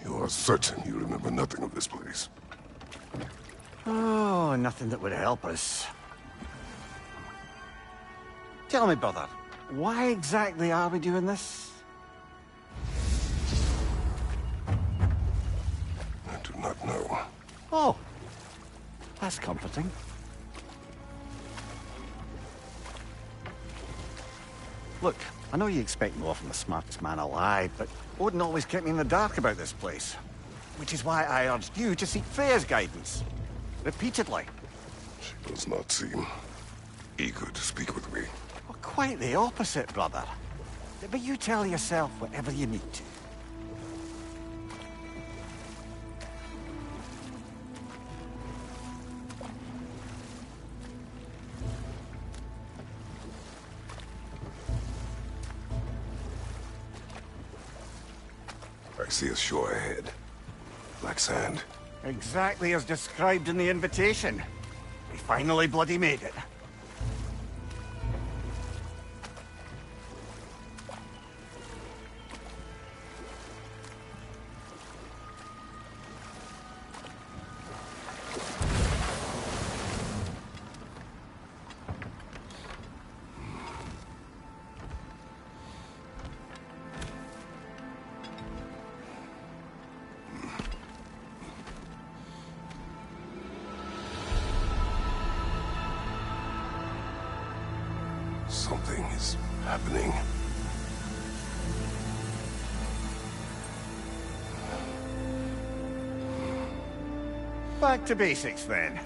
You are certain you remember nothing of this place? Oh, nothing that would help us. Tell me, brother, why exactly are we doing this? I do not know. Oh, that's comforting. Look, I know you expect more from the smartest man alive, but Odin always kept me in the dark about this place. Which is why I urged you to seek Freya's guidance. Repeatedly. She does not seem eager to speak with me. Well, quite the opposite, brother. But you tell yourself whatever you need to. I see a shore ahead. Black sand. Exactly as described in the invitation. We finally bloody made it. Something is happening. Back to basics, then.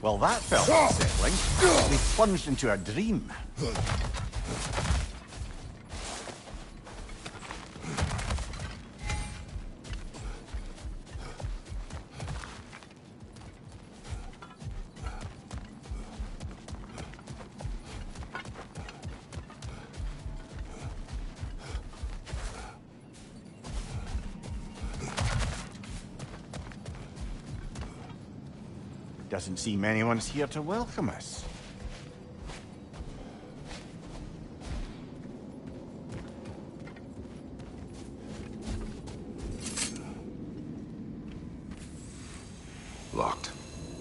Well, that felt unsettling. We plunged into a dream. Doesn't seem anyone's here to welcome us. Locked.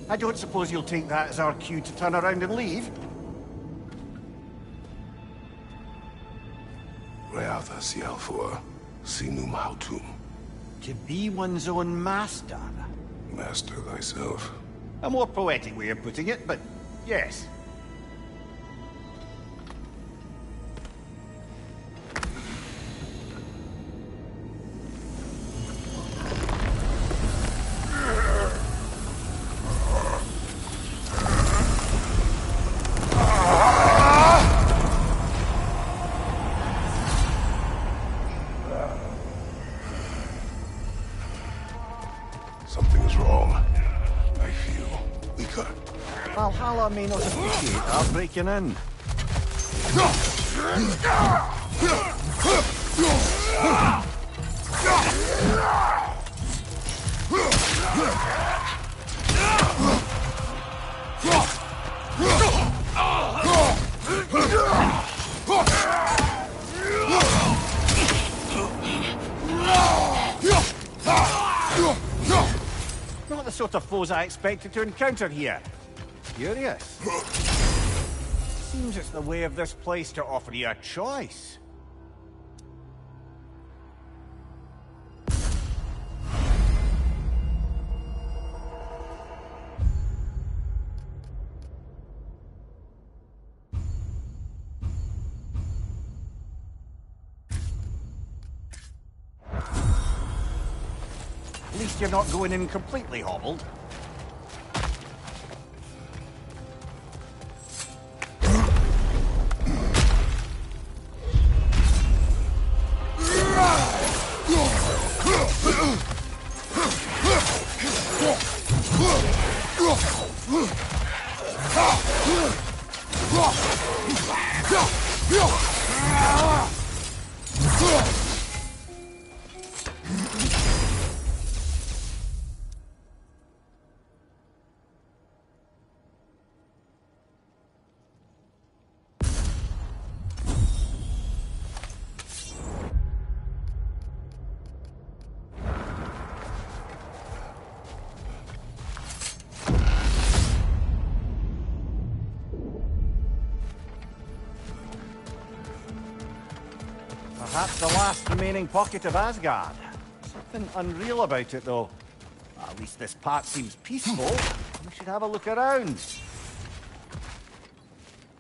I don't suppose you'll take that as our cue to turn around and leave? Reatha Sialfur, Sinum Hautum. To be one's own master. Master thyself. A more poetic way of putting it, but yes. Something is wrong. I feel weaker. Valhalla may not appreciate our breaking in. Not the sort of foes I expected to encounter here. Curious. Seems it's the way of this place to offer you a choice. At least you're not going in completely hobbled. Perhaps the last remaining pocket of Asgard. Something unreal about it, though. At least this part seems peaceful. We should have a look around.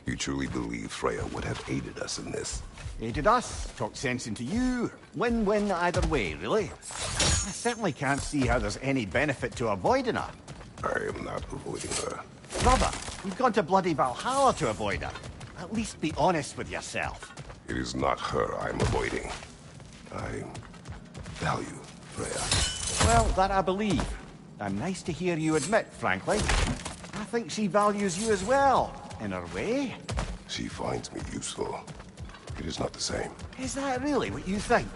You truly believe Freya would have aided us in this? Aided us, talked sense into you. Win-win either way, really. I certainly can't see how there's any benefit to avoiding her. I am not avoiding her. Brother, you've gone to bloody Valhalla to avoid her. At least be honest with yourself. It is not her I'm avoiding. I value Freya. Well, that I believe. And nice to hear you admit, frankly. I think she values you as well, in her way. She finds me useful. It is not the same. Is that really what you think?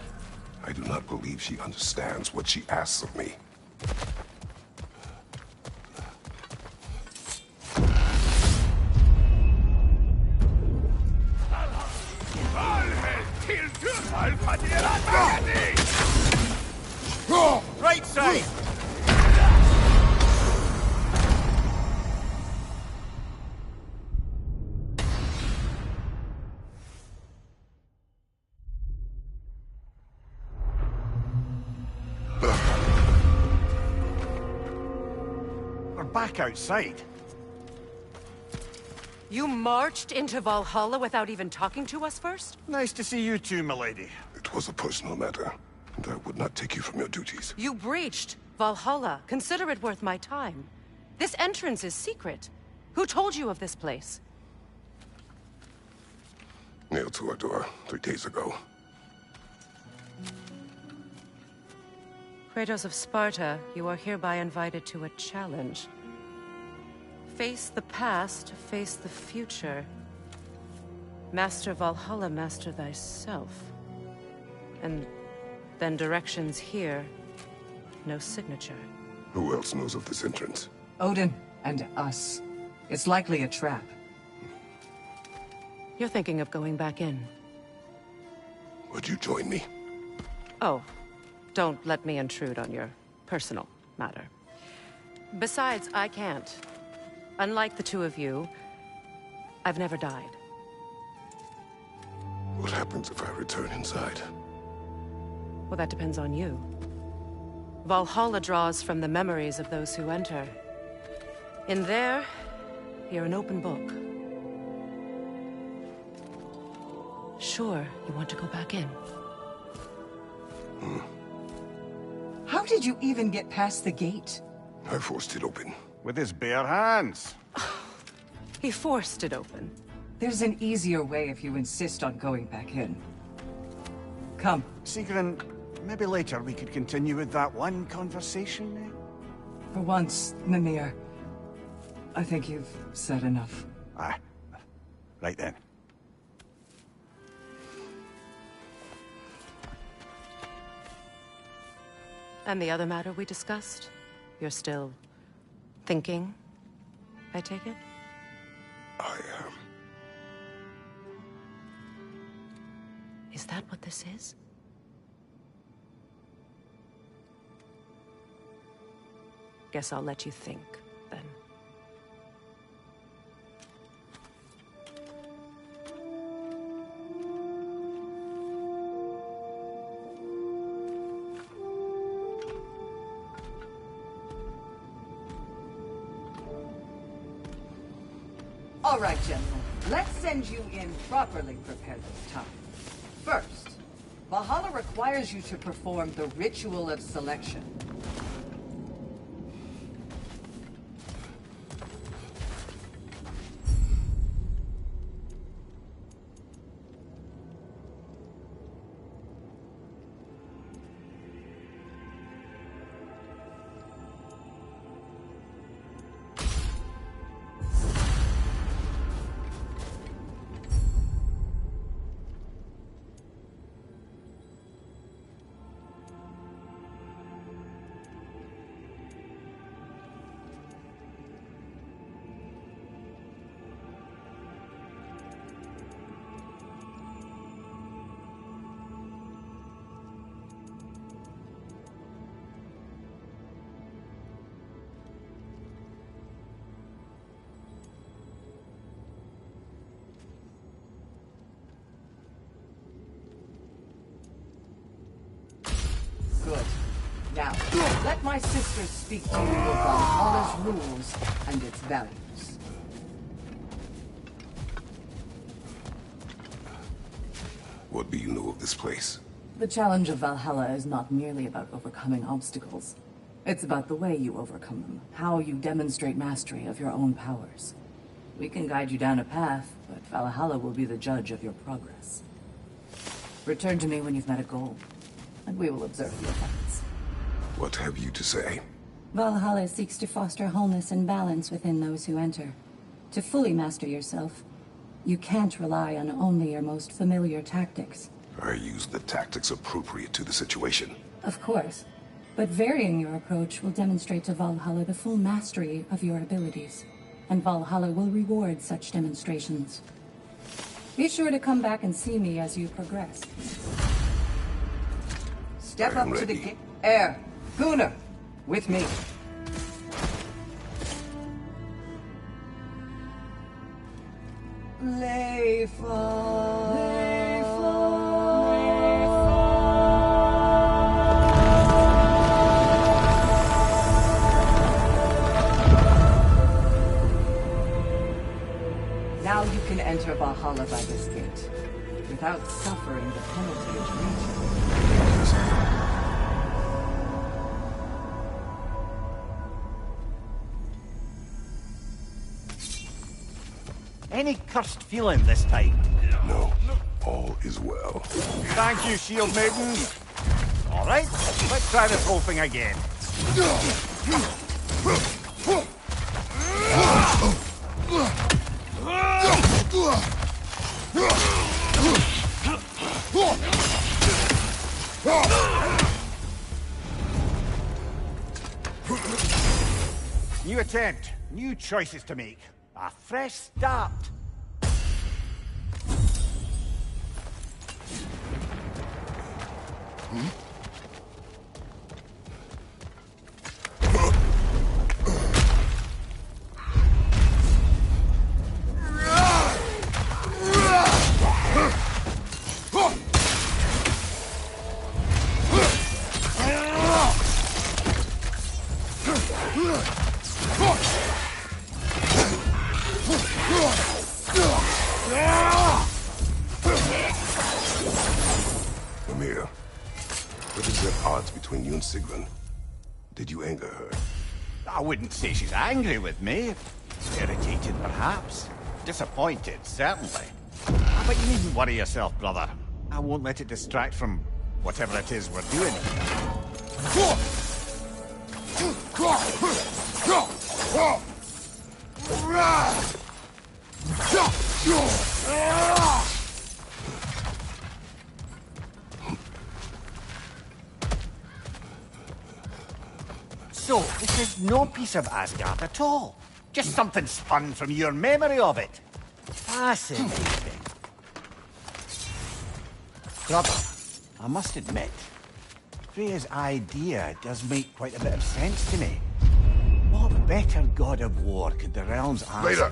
I do not believe she understands what she asks of me. Right side! We're back outside. You marched into Valhalla without even talking to us first? Nice to see you too, milady. It was a personal matter, and I would not take you from your duties. You breached Valhalla. Consider it worth my time. This entrance is secret. Who told you of this place? Nailed to our door 3 days ago. Kratos of Sparta, you are hereby invited to a challenge. Face the past, face the future. Master Valhalla, master thyself. And then directions here, no signature. Who else knows of this entrance? Odin and us. It's likely a trap. You're thinking of going back in. Would you join me? Oh, don't let me intrude on your personal matter. Besides, I can't. Unlike the two of you, I've never died. What happens if I return inside? Well, that depends on you. Valhalla draws from the memories of those who enter. In there, you're an open book. Sure, you want to go back in. How did you even get past the gate? I forced it open. With his bare hands. He forced it open. There's an easier way if you insist on going back in. Come. Sigrun, maybe later we could continue with that one conversation, eh? For once, Mimir. I think you've said enough. Aye. Right then. And the other matter we discussed? You're still thinking, I take it? I am. Is that what this is? Guess I'll let you think, then. All right, gentlemen. Let's send you in properly prepared this time. First, Valhalla requires you to perform the Ritual of Selection. Let my sister speak to you of Valhalla's rules and its values. What do you know of this place? The challenge of Valhalla is not merely about overcoming obstacles. It's about the way you overcome them, how you demonstrate mastery of your own powers. We can guide you down a path, but Valhalla will be the judge of your progress. Return to me when you've met a goal, and we will observe the effects. What have you to say? Valhalla seeks to foster wholeness and balance within those who enter. To fully master yourself, you can't rely on only your most familiar tactics. I use the tactics appropriate to the situation. Of course, but varying your approach will demonstrate to Valhalla the full mastery of your abilities, and Valhalla will reward such demonstrations. Be sure to come back and see me as you progress. Step I'm up to the ready. gate. Air, Gunnar, with me. Now you can enter Valhalla by this gate, without suffering the penalty of treason. Any cursed feeling this time? No, all is well. Thank you, Shield Maiden. All right, let's try this whole thing again. New attempt, new choices to make. A fresh start. Amir, what is the odds between you and Sigrun? Did you anger her? I wouldn't say she's angry with me. Irritated, perhaps. Disappointed, certainly. But you needn't worry yourself, brother. I won't let it distract from whatever it is we're doing here. So, this is no piece of Asgard at all. Just something spun from your memory of it. Fascinating. Brother, I must admit, Freya's idea does make quite a bit of sense to me. What better God of War could the realms ask? Later!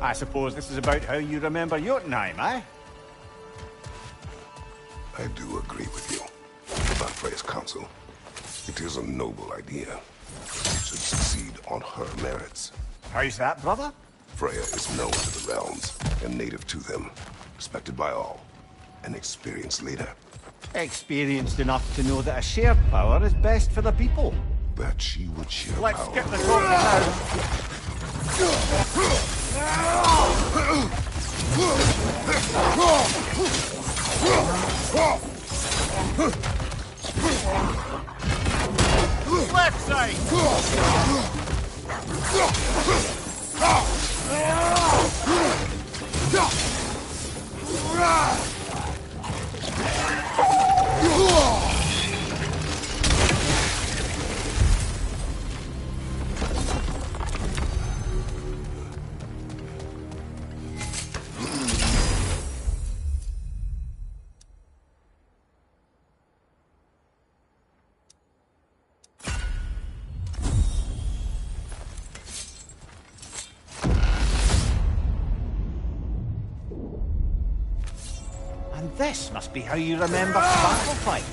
I suppose this is about how you remember Jotunheim, eh? I do agree with you about Freya's counsel. It is a noble idea. It should succeed on her merits. How's that, brother? Freya is known to the realms and native to them, respected by all, an experienced leader. Experienced enough to know that a shared power is best for the people. That she would share Let's power. skip the talking now. Left side! And this must be how you remember battle fight.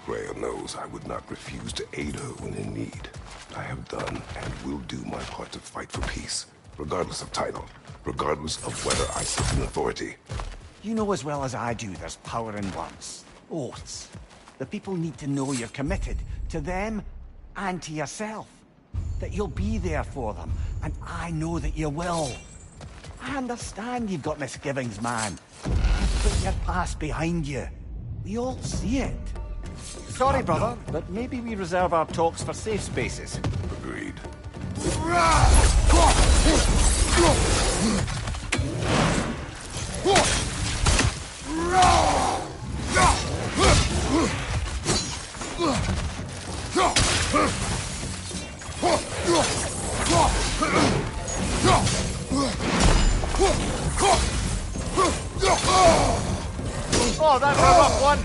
Freya knows I would not refuse to aid her when in need. I have done and will do my part to fight for peace, regardless of title, regardless of whether I sit in authority. You know as well as I do there's power in words. Oaths. The people need to know you're committed to them and to yourself. That you'll be there for them, and I know that you will. I understand you've got misgivings, man. You've put your past behind you. We all see it. Sorry, brother, but maybe we reserve our talks for safe spaces. Agreed. Oh, that's a rough one.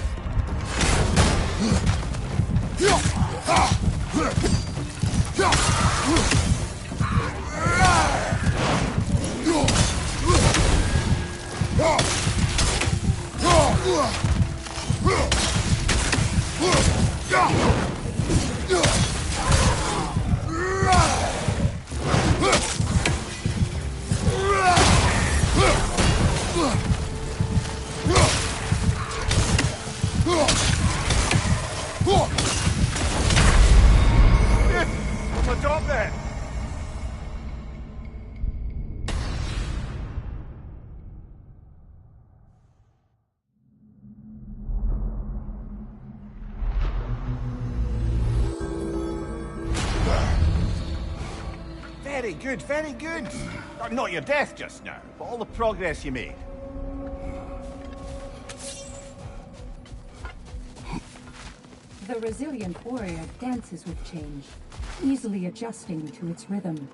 On the top there. Very good, very good. Not your death just now, but all the progress you made. The resilient warrior dances with change, easily adjusting to its rhythm.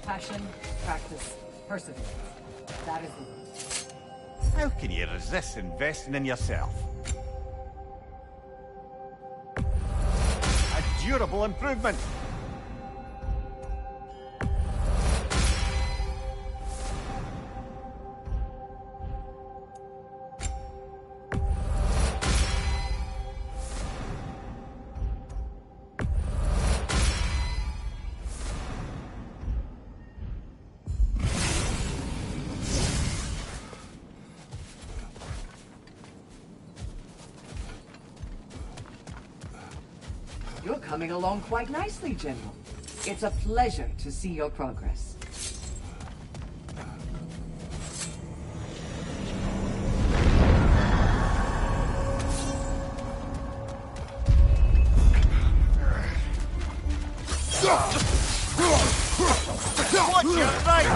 Passion, practice, perseverance. That is the word. How can you resist investing in yourself? A durable improvement. You're coming along quite nicely, General. It's a pleasure to see your progress. Watch your right!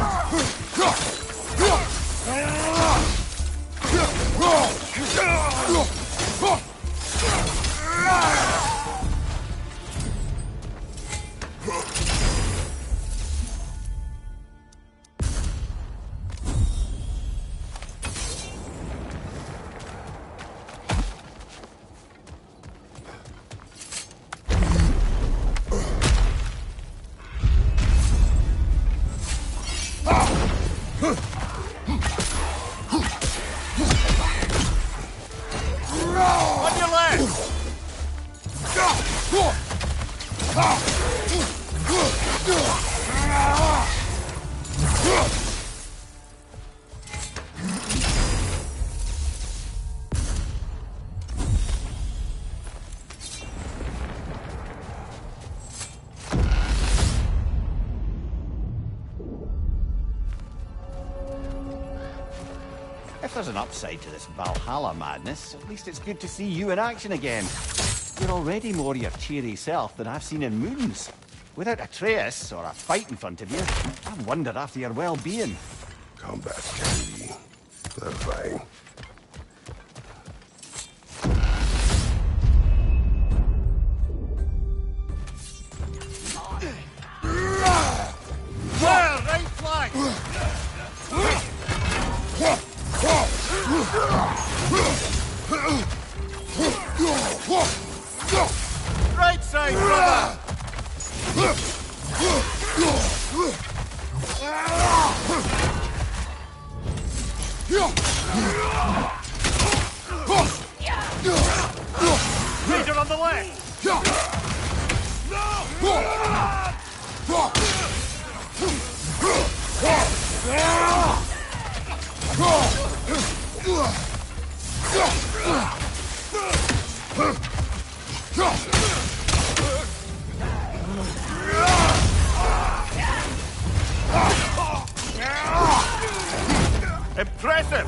On your left! If there's an upside to this Valhalla madness, at least it's good to see you in action again. You're already more your cheery self than I've seen in moons. Without a trace or a fight in front of you, I wonder after your well-being. Combat can be clarifying. Well, right flank! Right side, brother! Raider on the left! Impressive!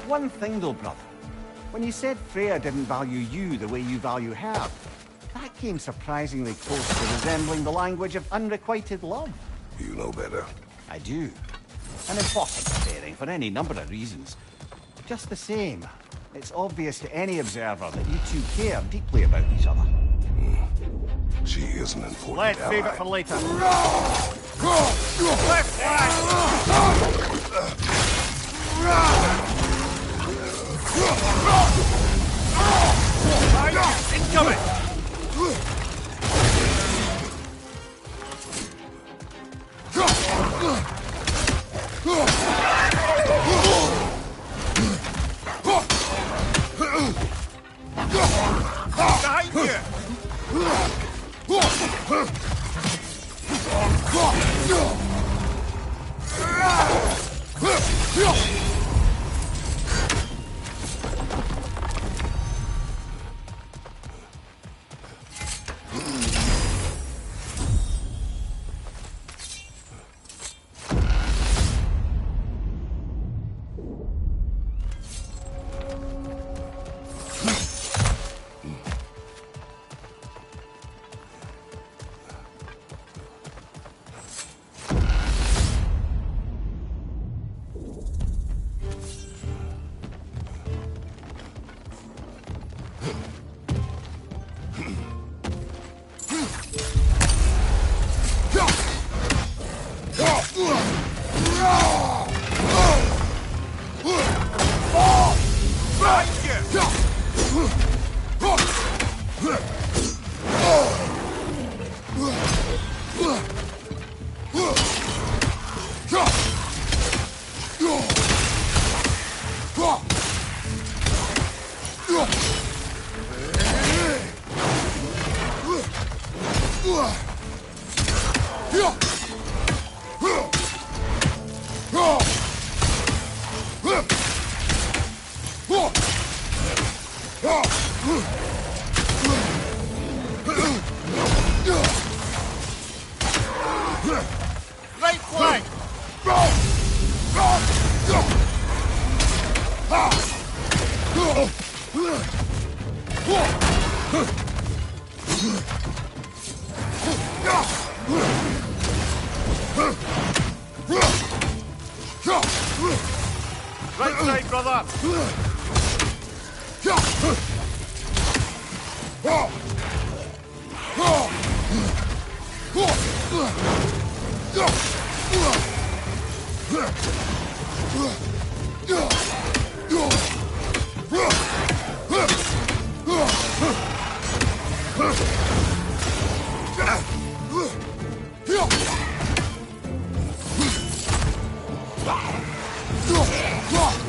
One thing though, brother. When you said Freya didn't value you the way you value her, that came surprisingly close to resembling the language of unrequited love. You know better. I do. An important pairing for any number of reasons. Just the same, it's obvious to any observer that you two care deeply about each other. She is an important Let's ally. save it for later. Left flank! Incoming! Behind you! Right flank! Right side, brother!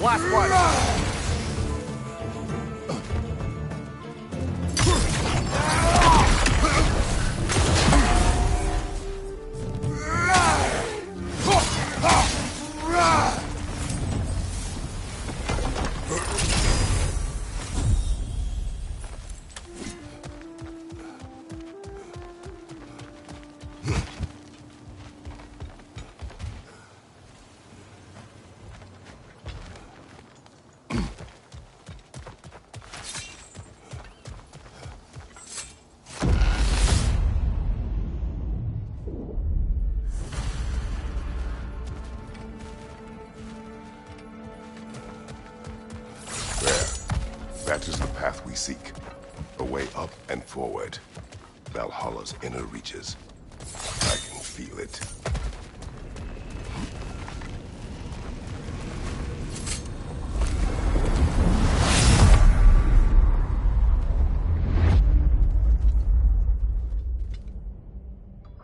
Last one! That is the path we seek. A way up and forward. Valhalla's inner reaches. I can feel it.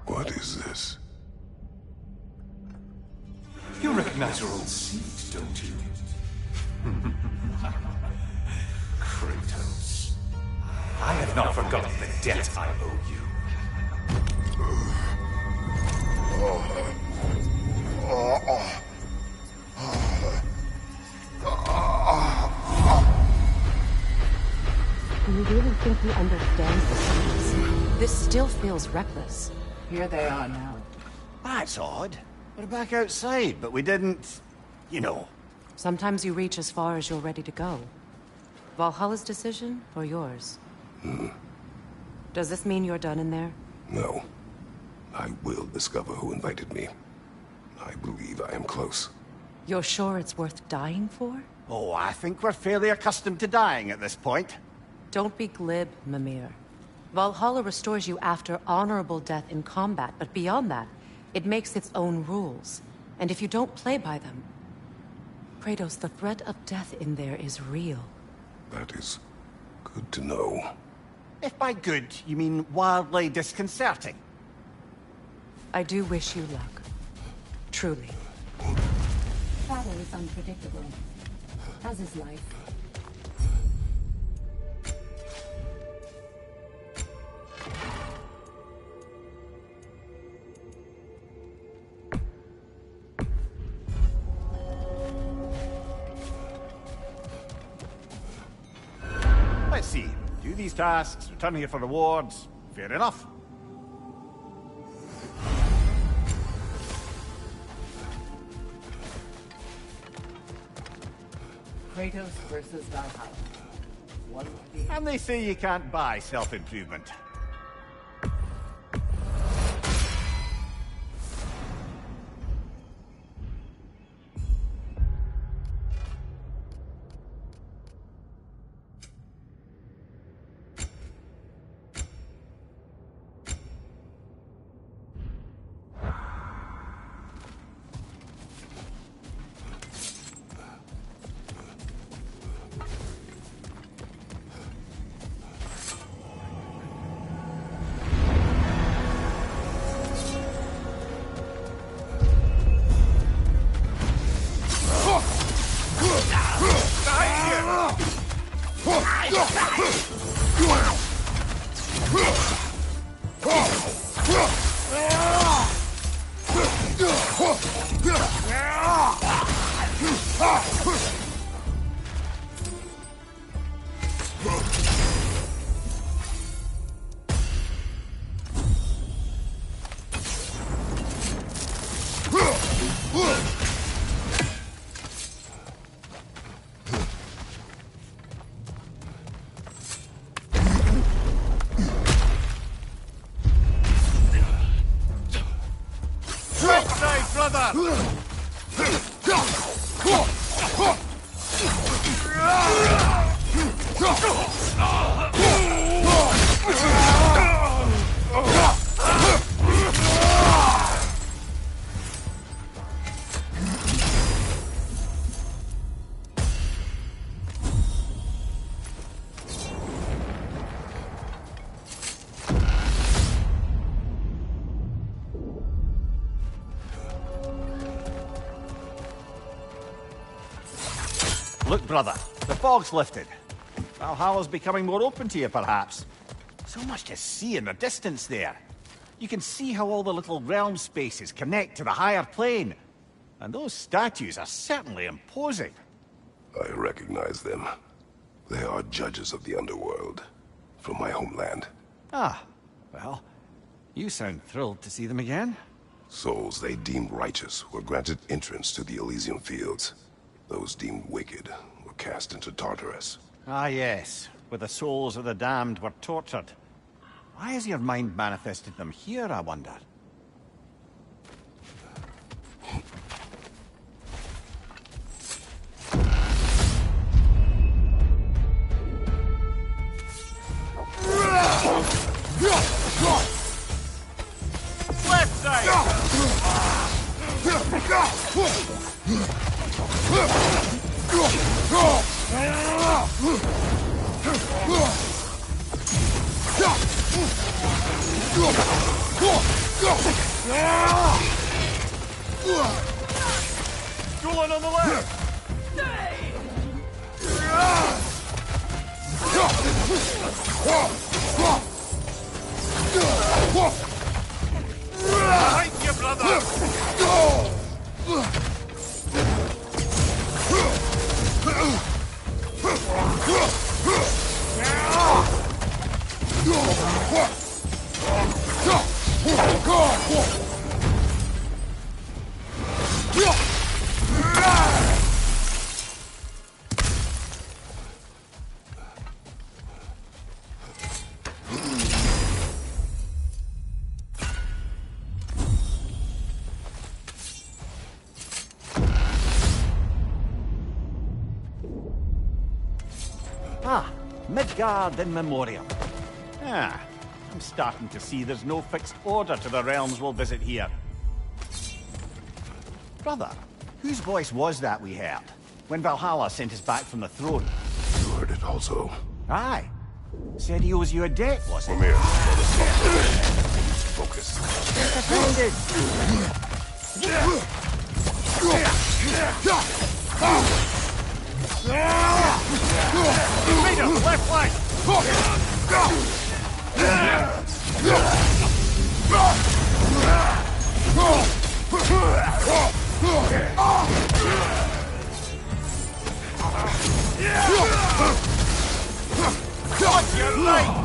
What is this? You recognize your old seat, don't you? Kratos. I have not forgotten the debt I owe you. Do you really think he understands the signs? This still feels reckless. Here they are now. That's odd. We're back outside, but we didn't... you know. Sometimes you reach as far as you're ready to go. Valhalla's decision, or yours? Does this mean you're done in there? No. I will discover who invited me. I believe I am close. You're sure it's worth dying for? Oh, I think we're fairly accustomed to dying at this point. Don't be glib, Mimir. Valhalla restores you after honorable death in combat, but beyond that, it makes its own rules. And if you don't play by them... Kratos, the threat of death in there is real. That is good to know. If by good, you mean wildly disconcerting. I do wish you luck. Truly. Travel is unpredictable, as is life. Let's see. Do these tasks, return here for rewards. Fair enough. Kratos versus Valhalla. One of the... And they say you can't buy self-improvement. Look, brother, the fog's lifted. Valhalla's becoming more open to you, perhaps. So much to see in the distance there. You can see how all the little realm spaces connect to the higher plane. And those statues are certainly imposing. I recognize them. They are judges of the underworld, from my homeland. Ah, well, you sound thrilled to see them again. Souls they deemed righteous were granted entrance to the Elysium Fields. Those deemed wicked were cast into Tartarus. Ah, yes, where the souls of the damned were tortured. Why has your mind manifested them here, I wonder? Left side! Going on the left! Behind you, brother! Ah, Midgard in Memoriam. Ah, I'm starting to see there's no fixed order to the realms we'll visit here. Brother, whose voice was that we heard when Valhalla sent us back from the throne? You heard it also. Aye. Said he owes you a debt, was it? Come here, let us talk. Focus. Offended. Raider, left flank! Watch your light!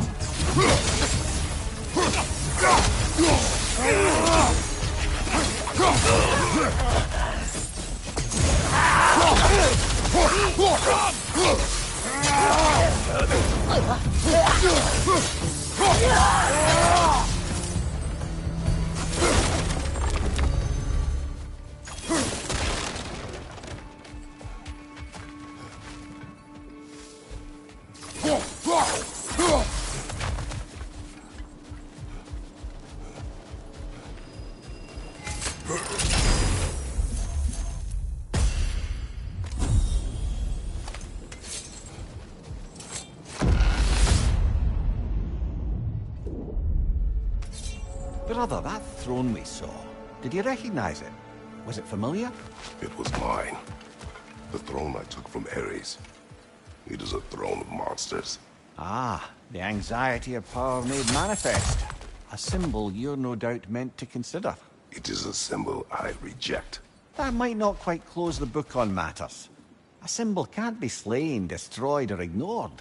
Brother, that throne we saw, did you recognize it? Was it familiar? It was mine. The throne I took from Ares. It is a throne of monsters. Ah, the anxiety of power made manifest. A symbol you're no doubt meant to consider. It is a symbol I reject. That might not quite close the book on matters. A symbol can't be slain, destroyed, or ignored.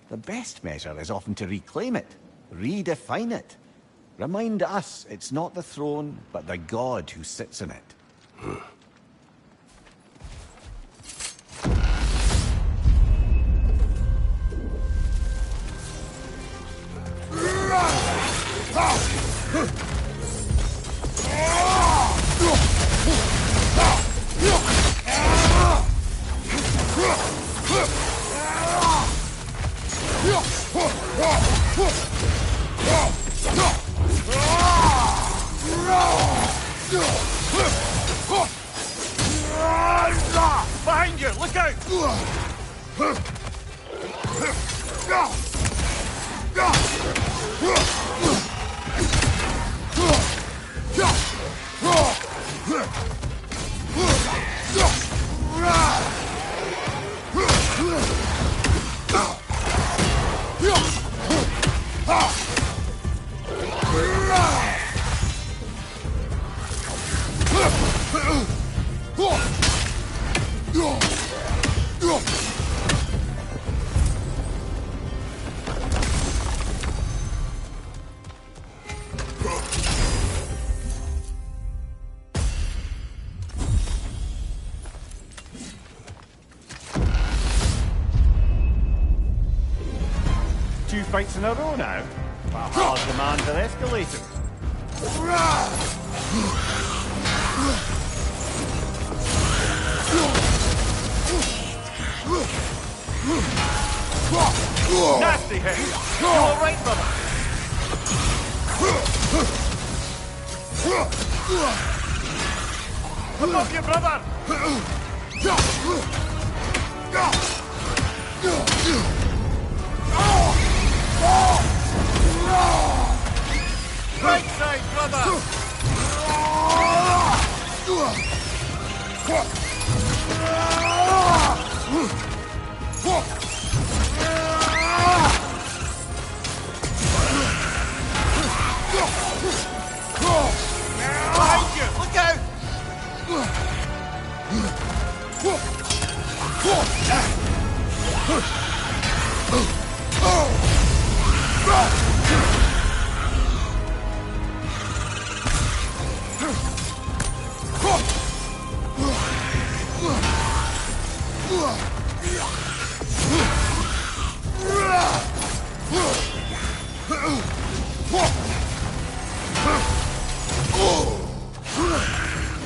The best measure is often to reclaim it, redefine it. Remind us it's not the throne, but the god who sits in it. Behind you! Look out! Two fights in a row now. Valhalla's demands are escalating. Nasty hit! You alright, brother? Above you, brother! Right side, brother! Behind you! Look out!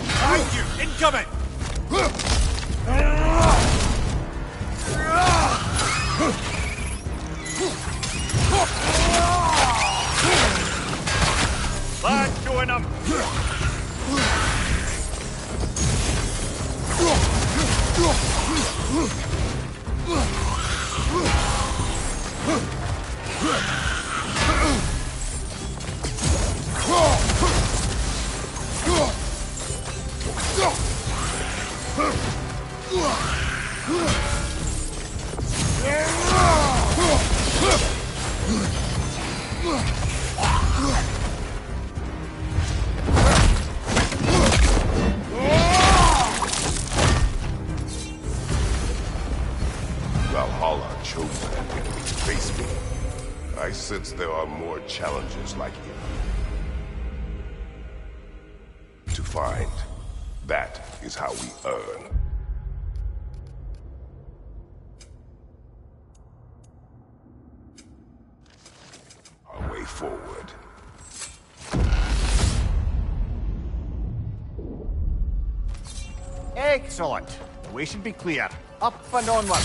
Behind you! Incoming! Bad showing him! Valhalla chose an enemy to face me. I sense there are more challenges like him to find. That is how we earn. Our way forward. Excellent. The way should be clear. Up and onward.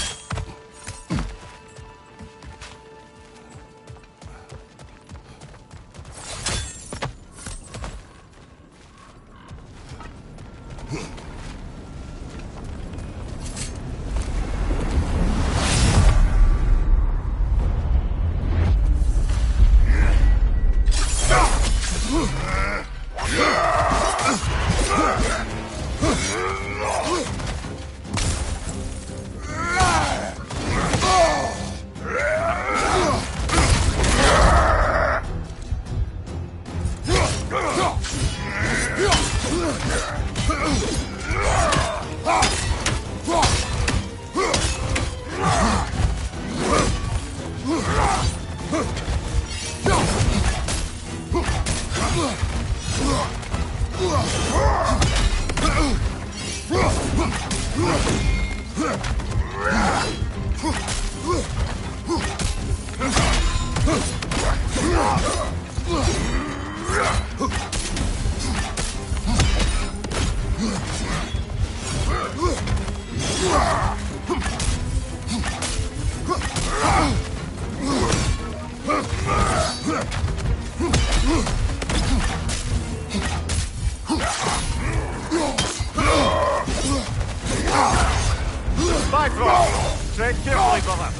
Bifrost! Tread carefully, brother.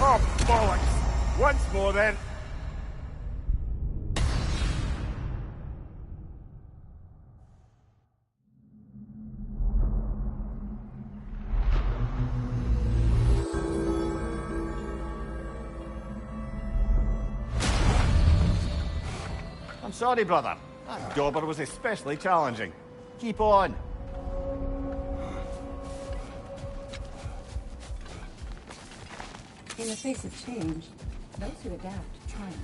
Oh, bollocks! Once more, then. I'm sorry, brother. That dauber was especially challenging. Keep on. In the face of change, those who adapt triumph,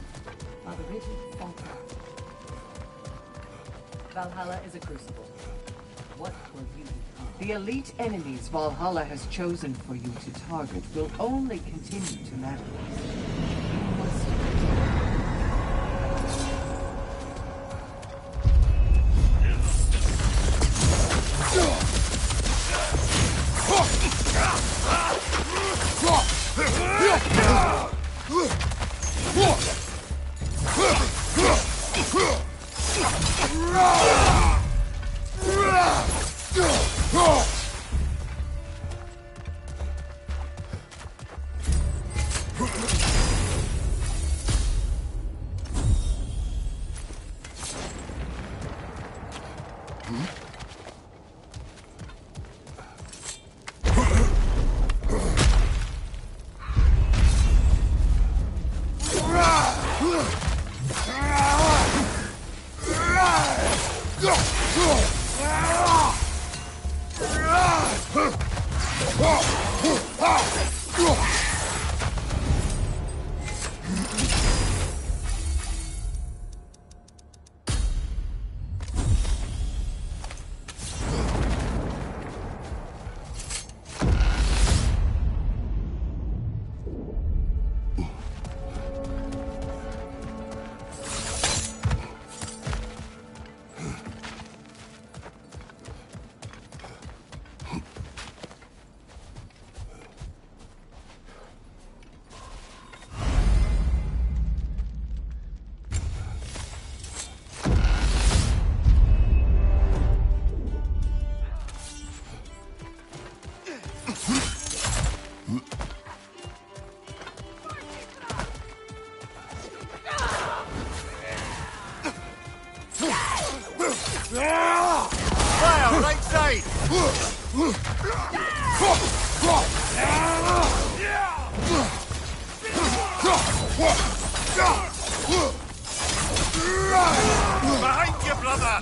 while the rigid falter. Valhalla is a crucible. What will you become? The elite enemies Valhalla has chosen for you to target will only continue to manifest. You must Fire, right side! Behind you, brother!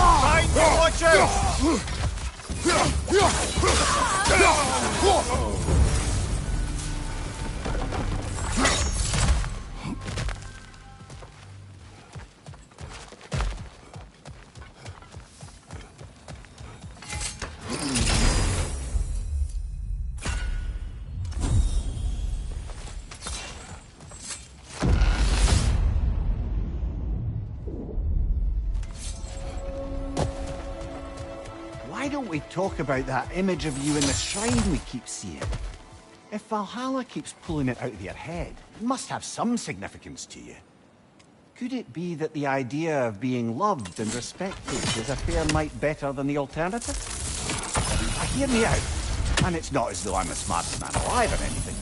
Behind you, watch out! Why don't we talk about that image of you in the shrine we keep seeing? If Valhalla keeps pulling it out of your head, it must have some significance to you. Could it be that the idea of being loved and respected is a fair mite better than the alternative? Now, hear me out. And it's not as though I'm the smartest man alive or anything.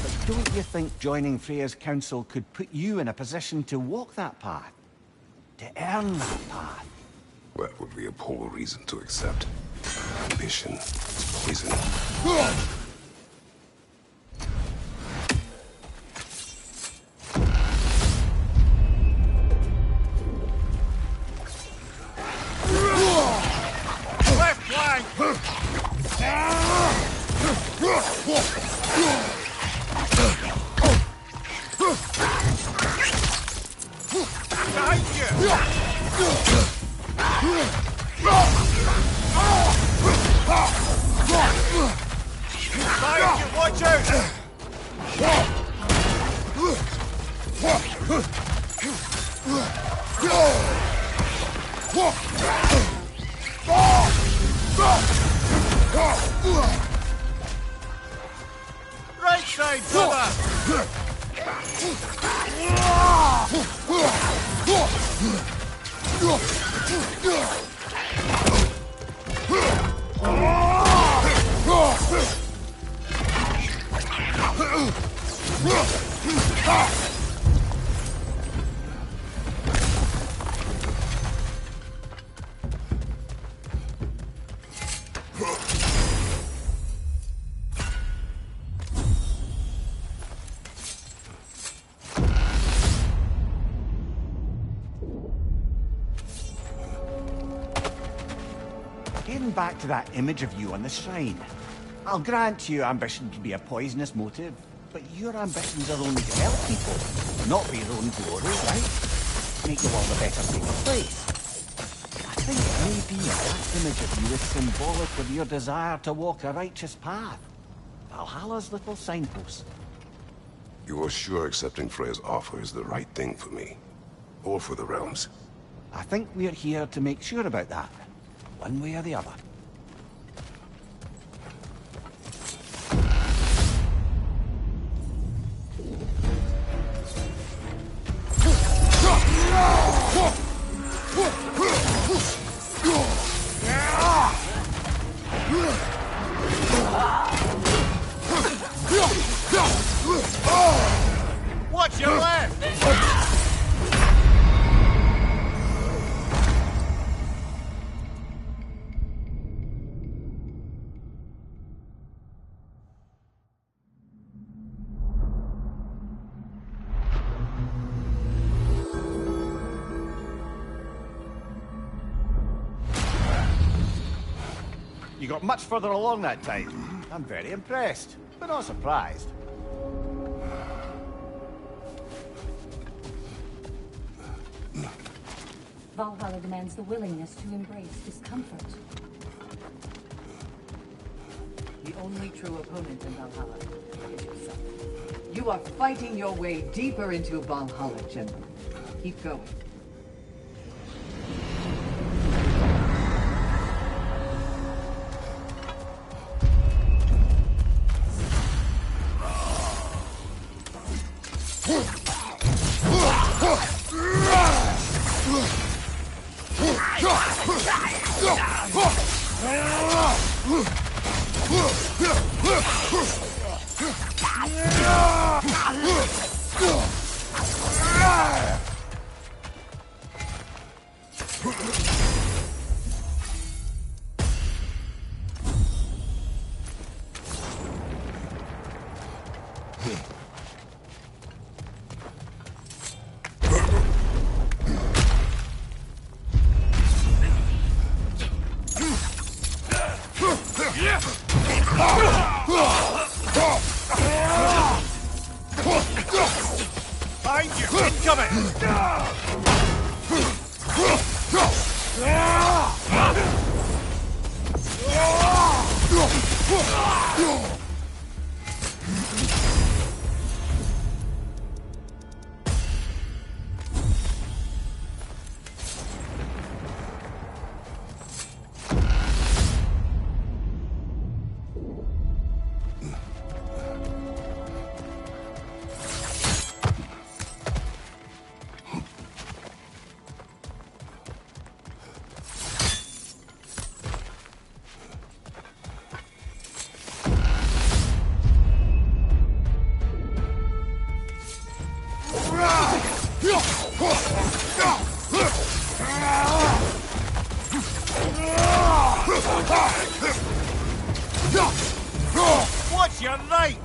But don't you think joining Freya's council could put you in a position to walk that path? to earn that path. That would be a poor reason to accept. Ambition is poison. Left flank! Behind you, watch out! Right side, brother! Getting back to that image of you on the shrine. I'll grant you ambition can be a poisonous motive, but your ambitions are only to help people, not for your own glory, right? Make the world a better, safer place. I think maybe that image of you is symbolic of your desire to walk a righteous path. Valhalla's little signpost. You are sure accepting Freya's offer is the right thing for me? Or for the realms? I think we're here to make sure about that, one way or the other. Watch your left! You got much further along that time. I'm very impressed, but not surprised. Valhalla demands the willingness to embrace discomfort. The only true opponent in Valhalla is yourself. You are fighting your way deeper into Valhalla, General. Keep going. Behind you! Incoming! What's your right?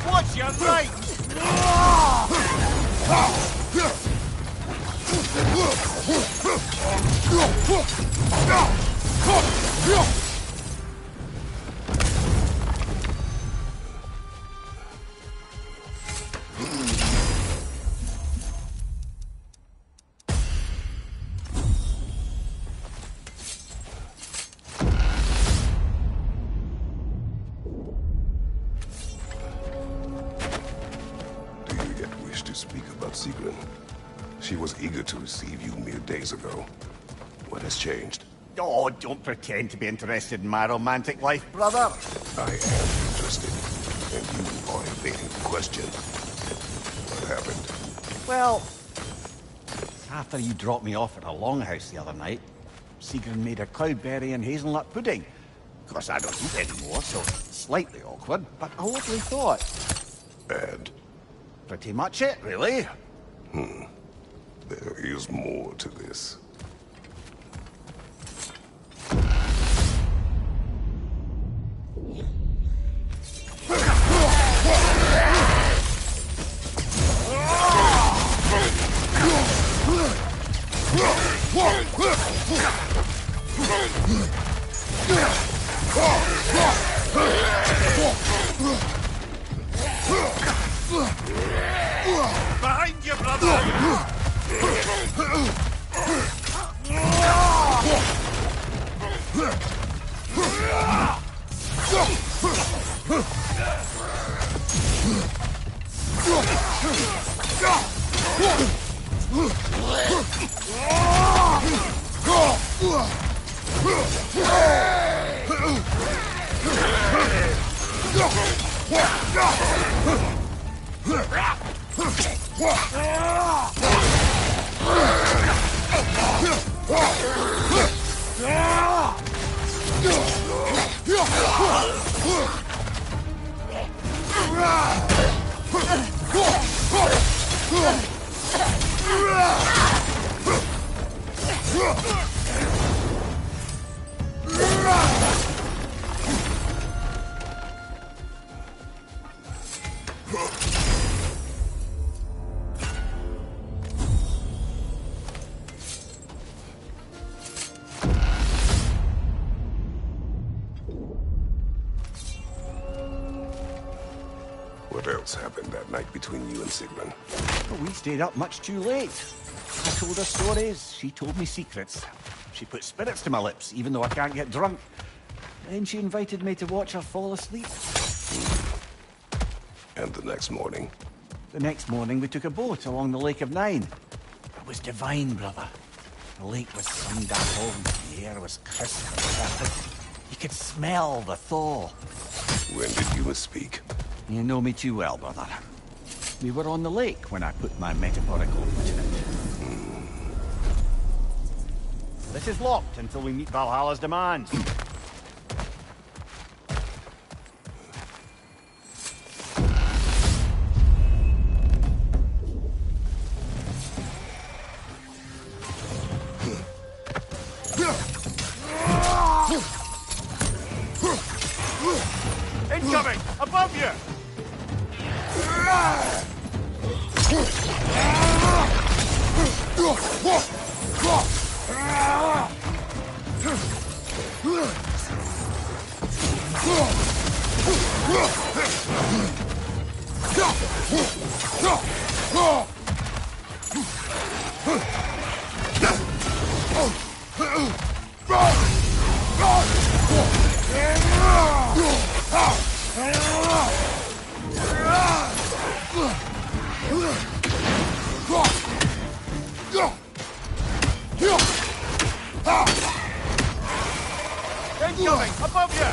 What's your right? Do you yet wish to speak about Sigrun? She was eager to receive you mere days ago. What has changed? Oh, don't pretend to be interested in my romantic life, brother. I am interested, and you are evading the question. What happened? Well, after you dropped me off at a longhouse the other night, Sigrun made a cloudberry and hazelnut pudding. Of course, I don't eat anymore, so it's slightly awkward, but a lovely thought. And Pretty much it, really. there is more to this. Behind you, brother! What else happened that night between you and Sigrun? Well, we stayed up much too late. I told her stories, she told me secrets. She put spirits to my lips, even though I can't get drunk. Then she invited me to watch her fall asleep. And the next morning? The next morning, we took a boat along the Lake of Nine. It was divine, brother. The lake was sun-dappled, and the air was crisp and perfect. You could smell the thaw. When did you misspeak? You know me too well, brother. We were on the lake when I put my metaphorical foot in it. This is locked until we meet Valhalla's demands. Incoming! Above you! Incoming! Above you!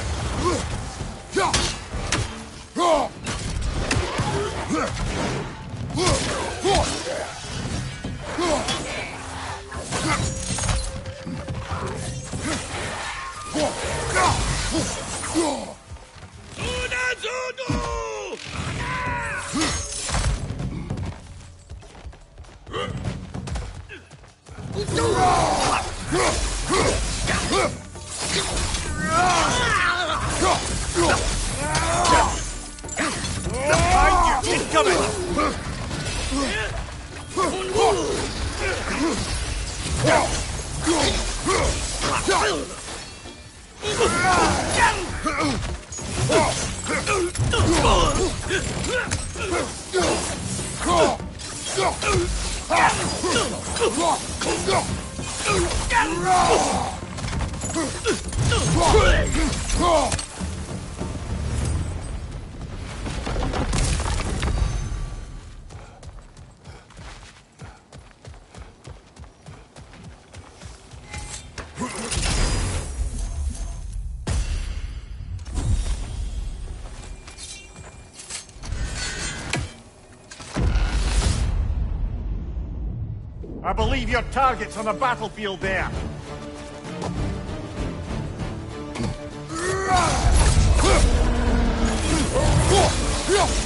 I believe your target's on the battlefield there.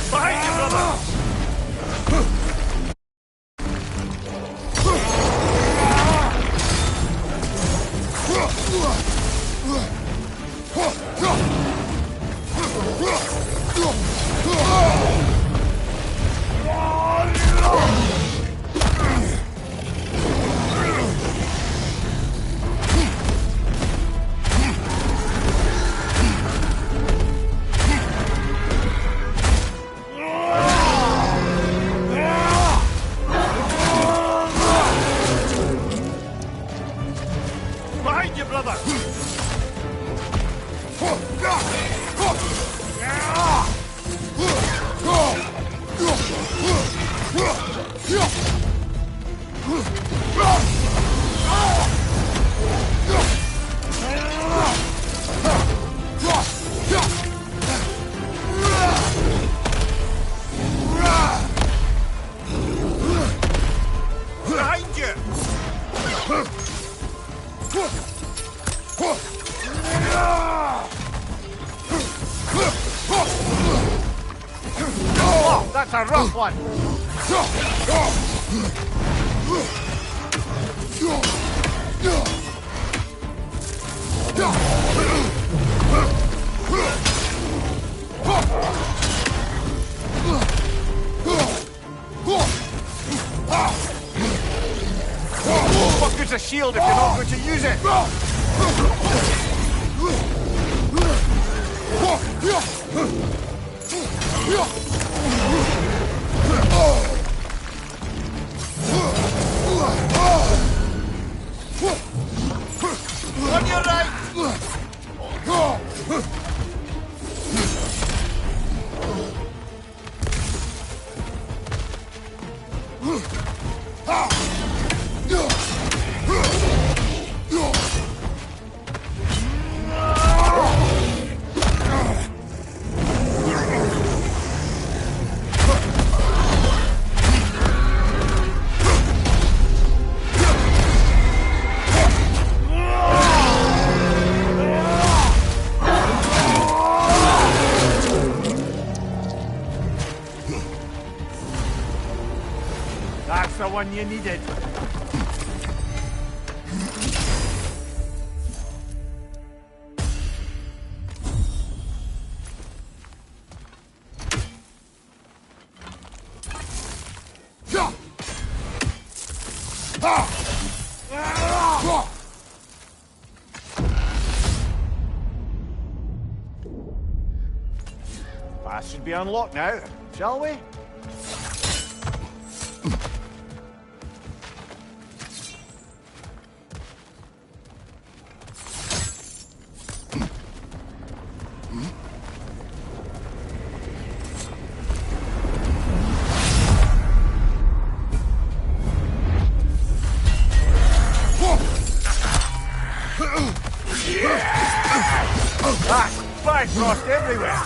Behind you, brother! Behind you, brother! Behind you! Oh, that's a rough one! What good's a shield if you're not going to use it? On your right! That's the one you needed. Pass should be unlocked now, shall we? Ah, Bifrost everywhere!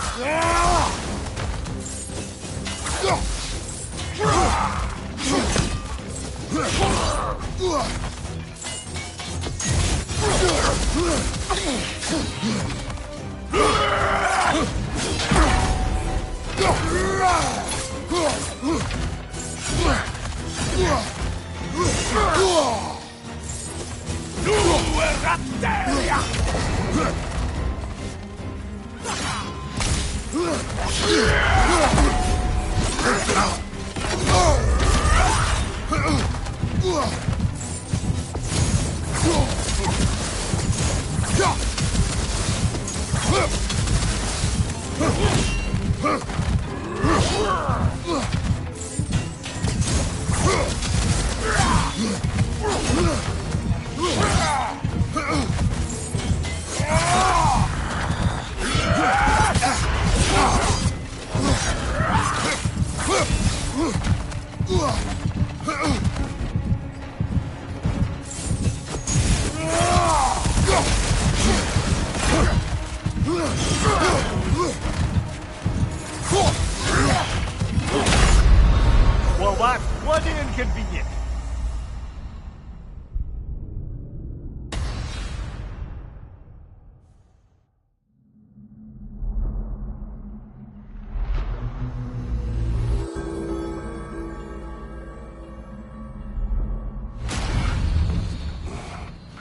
Well, that's bloody inconvenient.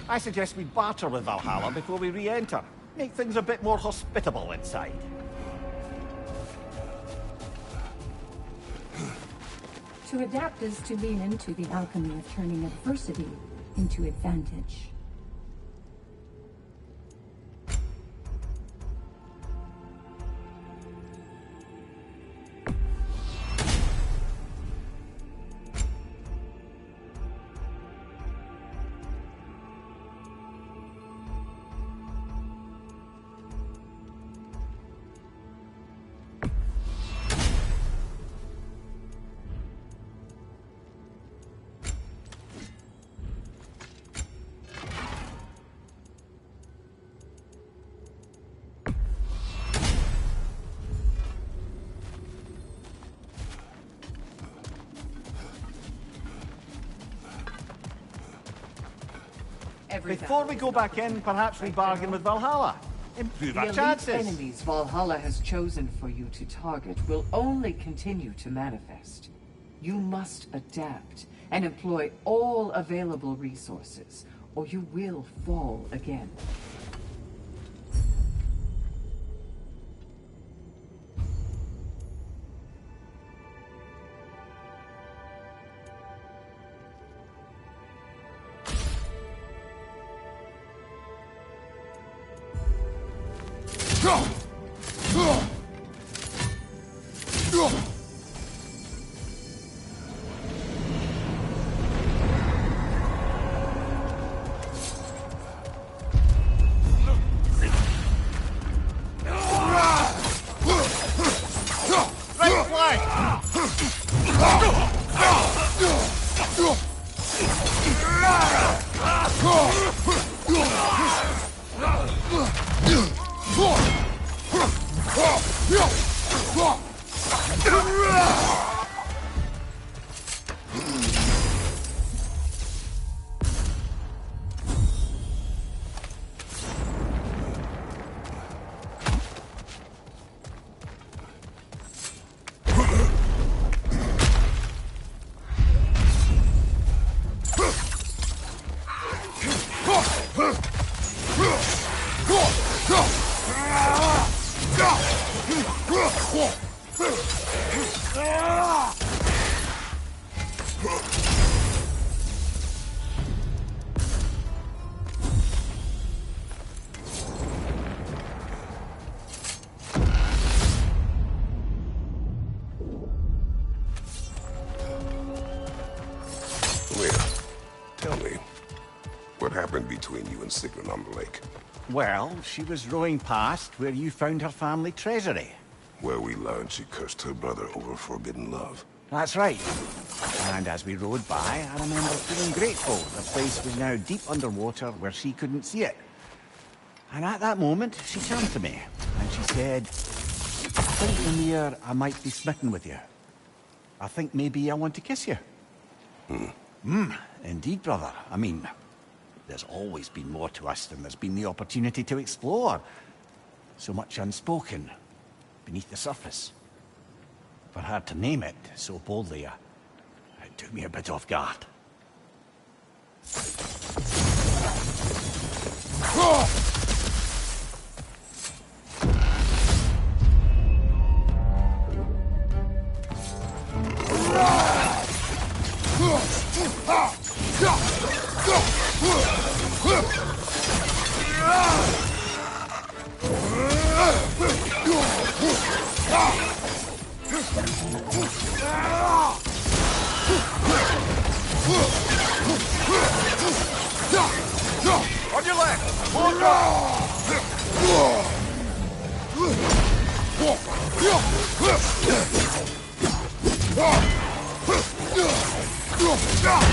I suggest we barter with Valhalla before we re-enter. Make things a bit more hospitable inside. To adapt is to lean into the alchemy of turning adversity into advantage. Before we go back in, perhaps we bargain with Valhalla. Improve our The elite chances. enemies Valhalla has chosen for you to target will only continue to manifest. You must adapt and employ all available resources, or you will fall again. Right flank! Tell me, what happened between you and Sigrun on the lake? Well, she was rowing past where you found her family treasury. Where we learned she cursed her brother over forbidden love. That's right. And as we rowed by, I remember feeling grateful the place was now deep underwater where she couldn't see it. And at that moment, she turned to me, and she said, I think, Ymir, I might be smitten with you. I think maybe I want to kiss you. Indeed, brother. I mean, there's always been more to us than there's been the opportunity to explore. So much unspoken, beneath the surface. For her to name it so boldly, it took me a bit off guard. On your left! Hold on!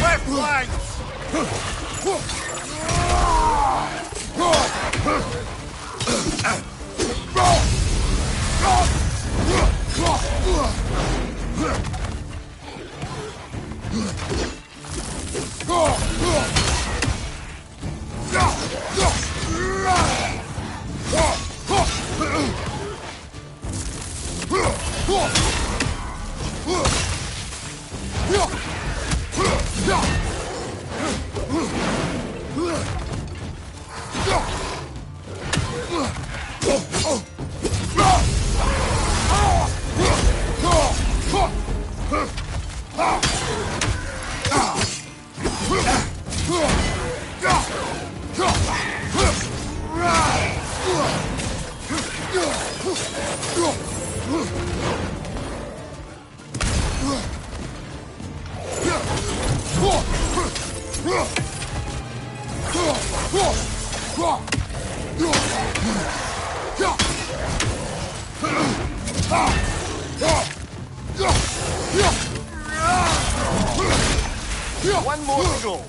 Left flank! One more to go.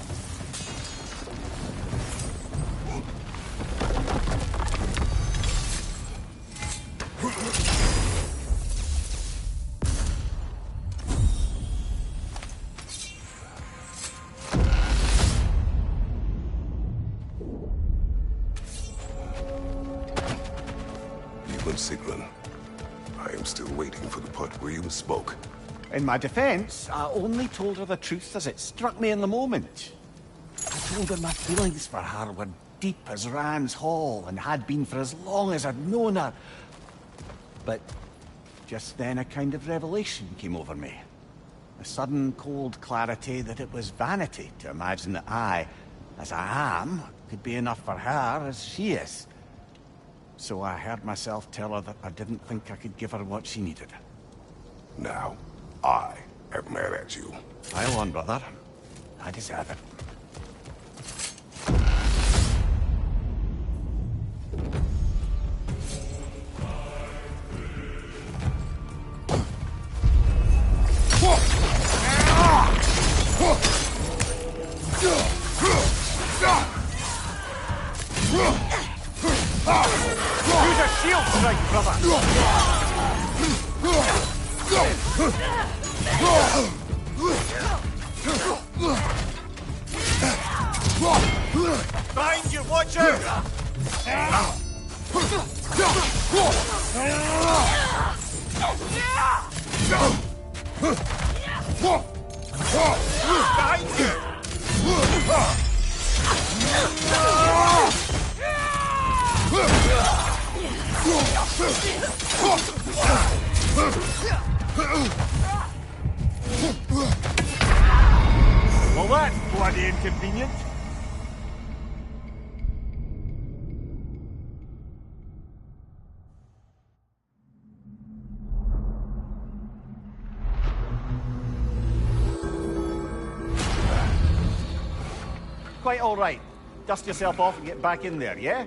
Sigrun. I am still waiting for the part where you spoke. In my defense, I only told her the truth as it struck me in the moment. I told her my feelings for her were deep as Rand's Hall and had been for as long as I'd known her. But just then a kind of revelation came over me. A sudden cold clarity that it was vanity to imagine that I, as I am, could be enough for her as she is. So I heard myself tell her that I didn't think I could give her what she needed. Now, I am mad at you. Pile on, brother. I deserve it. Use a shield strike, brother! Behind you, watch out! Behind you! Well, that's bloody inconvenient. Quite all right. Dust yourself off and get back in there, yeah?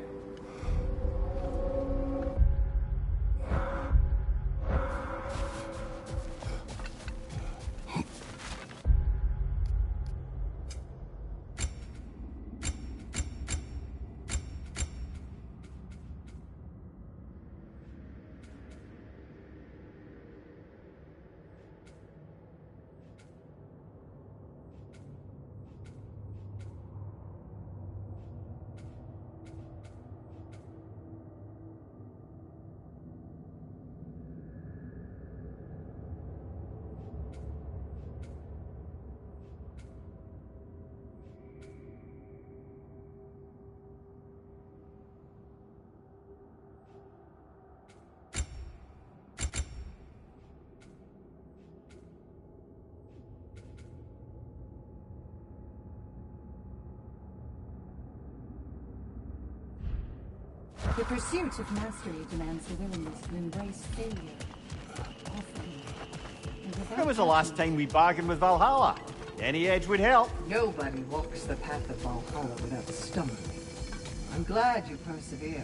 The pursuit of mastery demands the willingness to embrace failure. Often. When was the last time we bargained with Valhalla? Any edge would help. Nobody walks the path of Valhalla without stumbling. I'm glad you persevered.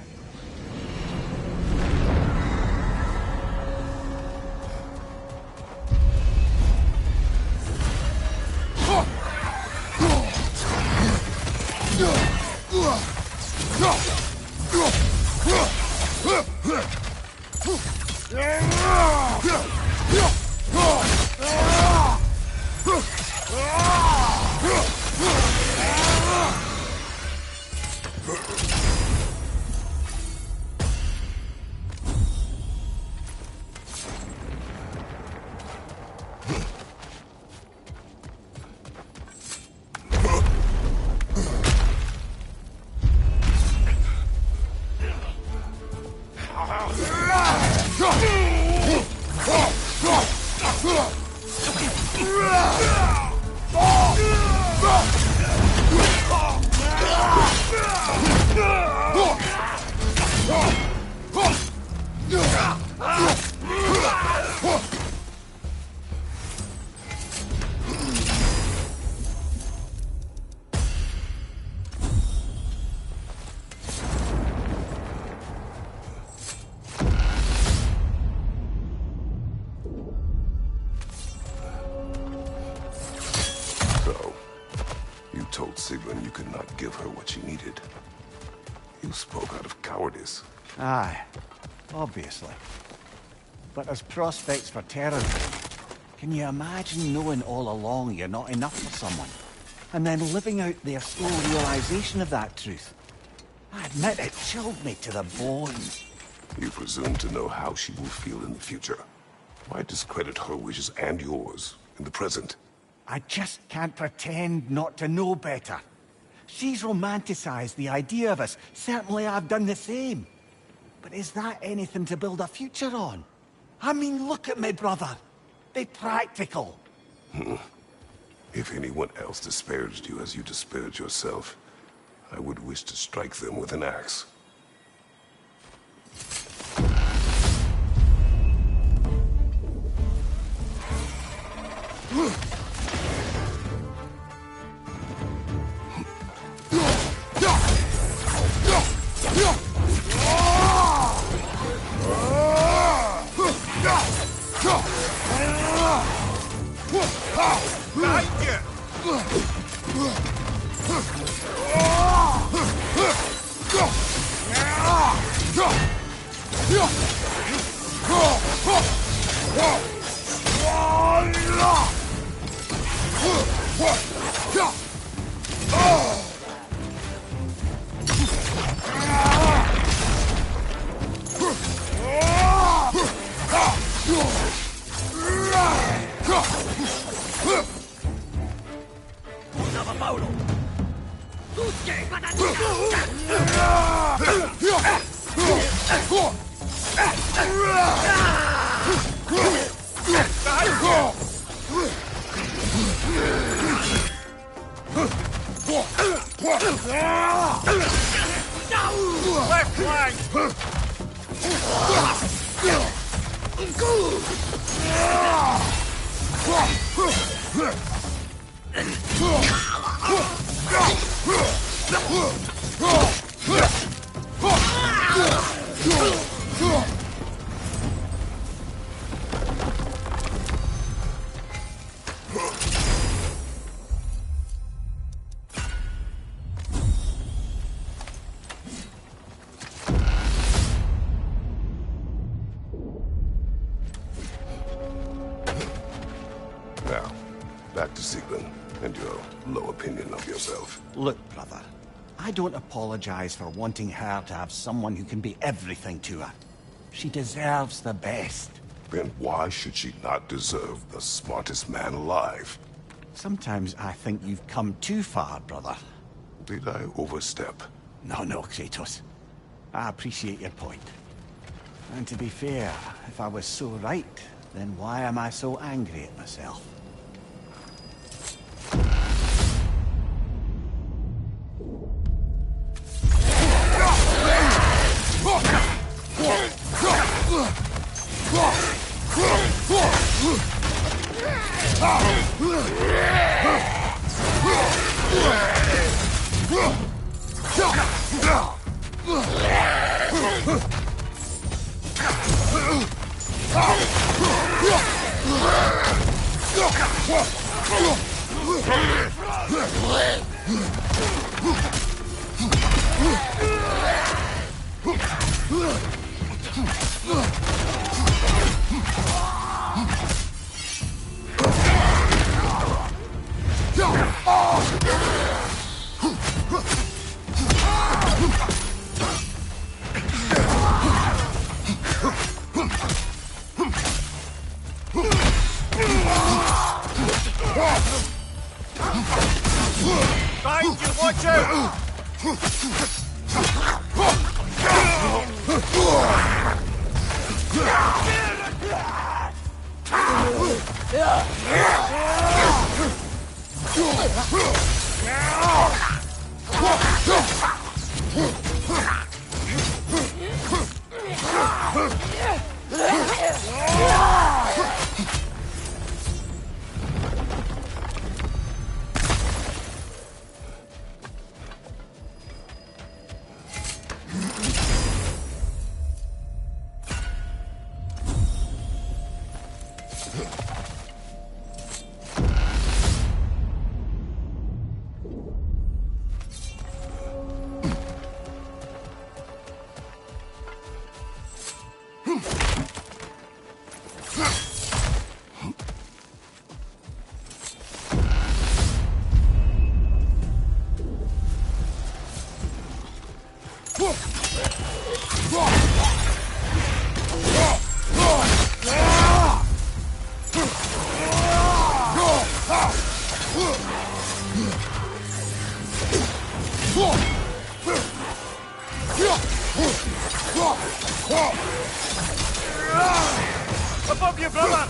Told Sigrun you could not give her what she needed. You spoke out of cowardice. Aye, obviously. But there's prospects for terrorism. Can you imagine knowing all along you're not enough for someone? And then living out their slow realization of that truth? I admit it chilled me to the bone. You presume to know how she will feel in the future. Why discredit her wishes and yours in the present? I just can't pretend not to know better. She's romanticized the idea of us. Certainly I've done the same. But is that anything to build a future on? I mean, look at me, brother. Be practical. If anyone else disparaged you as you disparaged yourself, I would wish to strike them with an axe. Left flank! Now, back to Sigrun and your low opinion of yourself. Look, brother, I don't apologize for wanting her to have someone who can be everything to her. She deserves the best. Then why should she not deserve the smartest man alive? Sometimes I think you've come too far, brother. Did I overstep? No, Kratos. I appreciate your point. And to be fair, if I was so right, then why am I so angry at myself? Behind you, watch out! Above you, brother!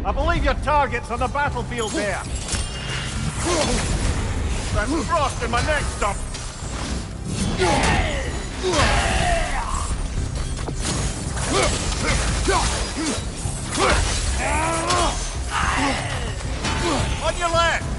I believe your target's on the battlefield there. That's frost in my neck stump. On your left.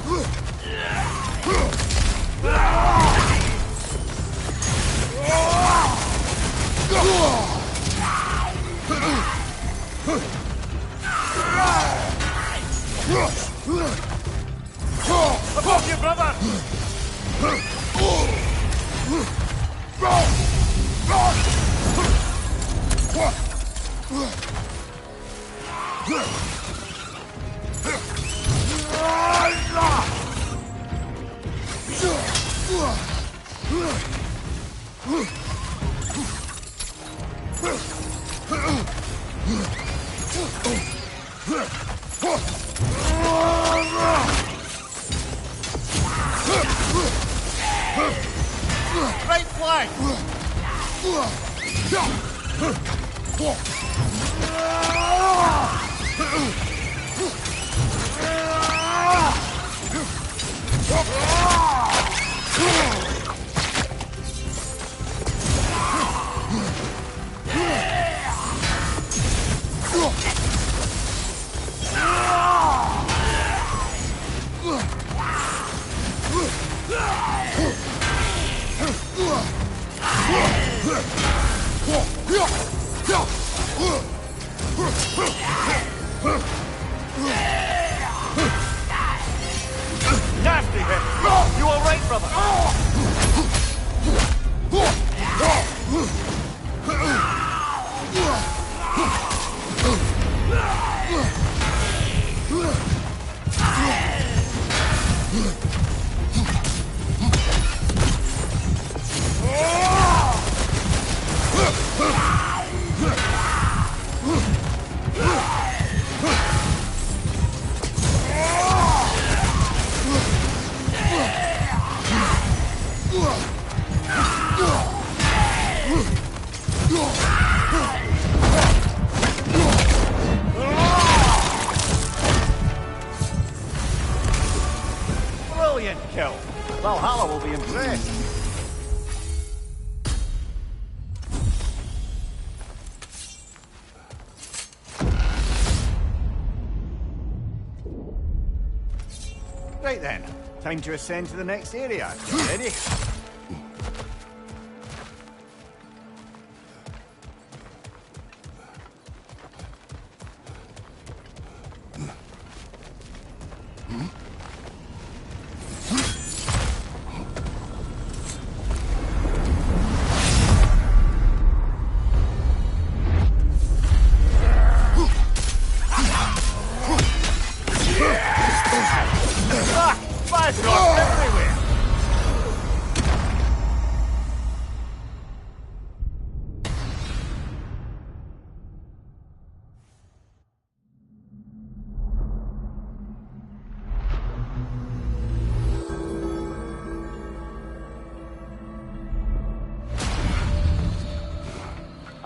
Above you, brother! Right flank! Brilliant kill. Valhalla will be impressed. Right then, time to ascend to the next area. You ready?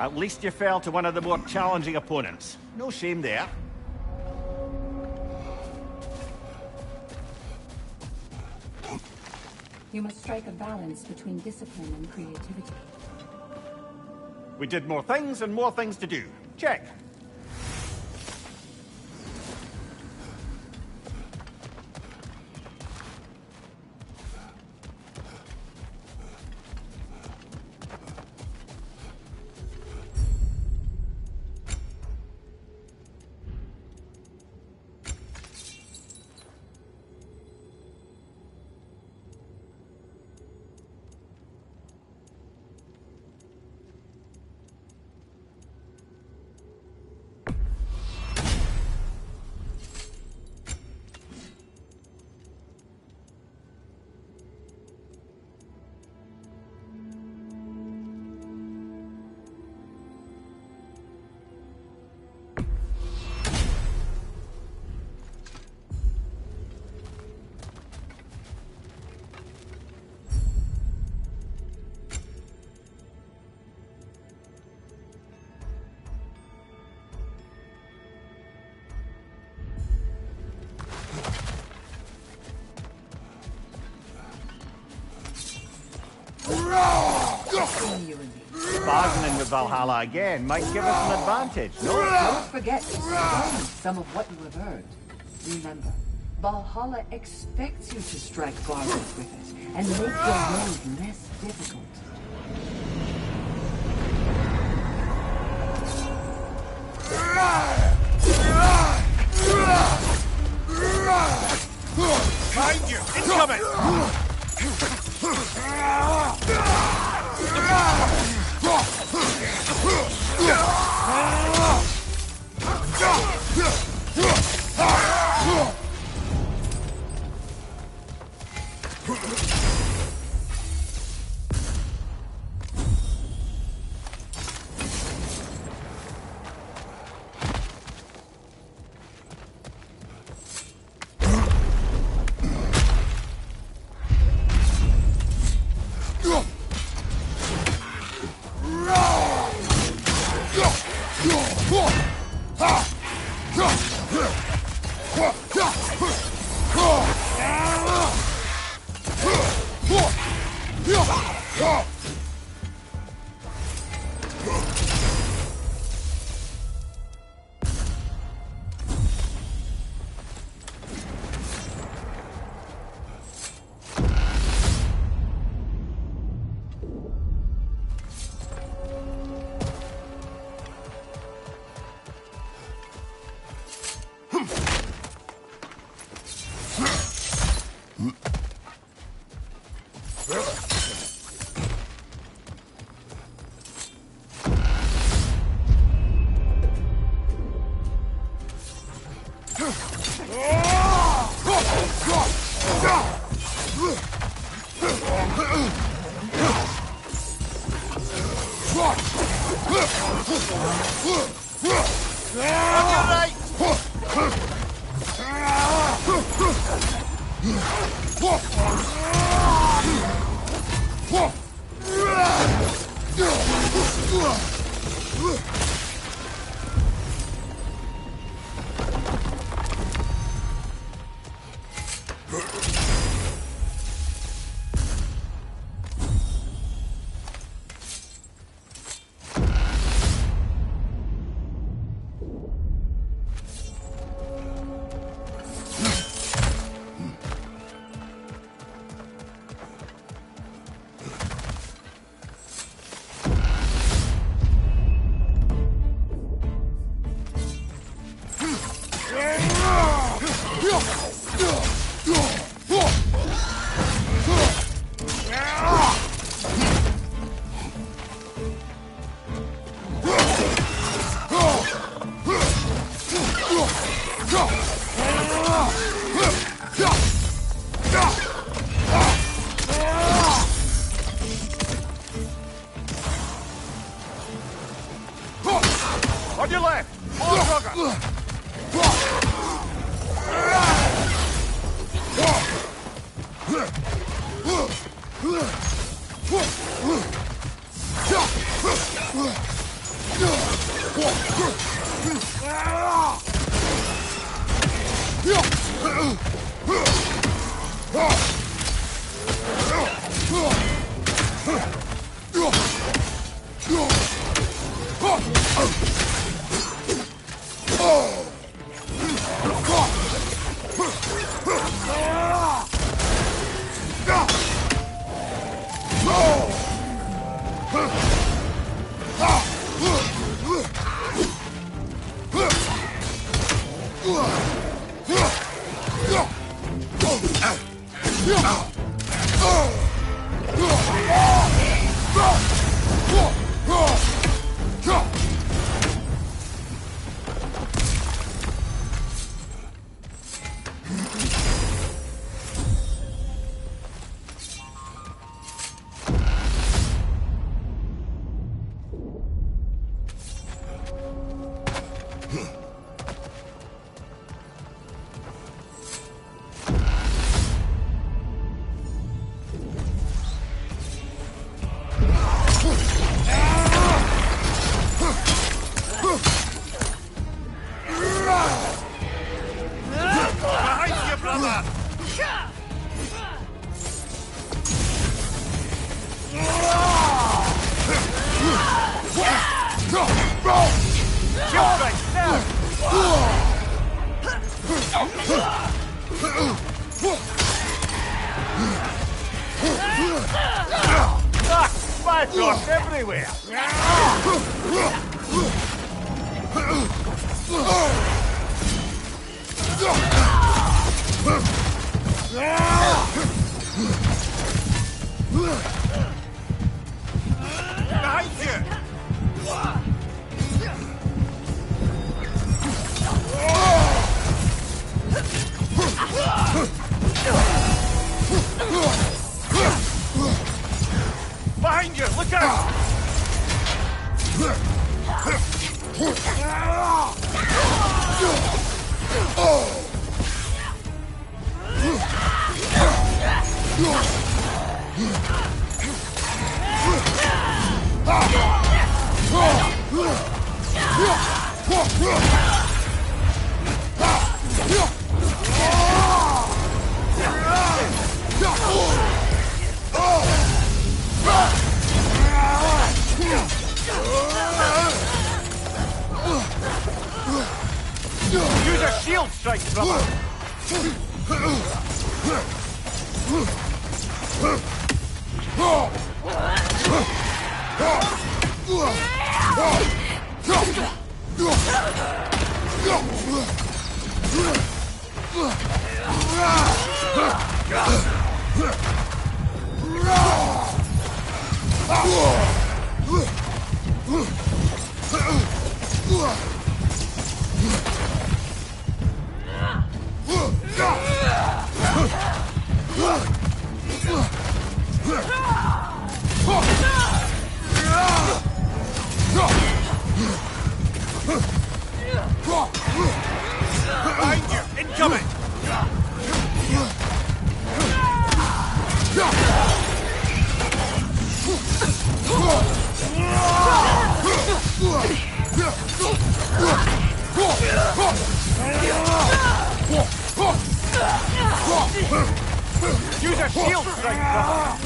At least you fell to one of the more challenging opponents. No shame there. You must strike a balance between discipline and creativity. We did more things and more things to do. Check. Bargaining with Valhalla again might give us an advantage, no? Don't forget to spend some of what you have earned. Remember, Valhalla expects you to strike bargains with it and make your road less difficult. Behind you! Incoming! Bifrost everywhere! Behind you! Behind you! Look out! Use a shield strike, brother! Behind you! Incoming! Use a shield strike, brother!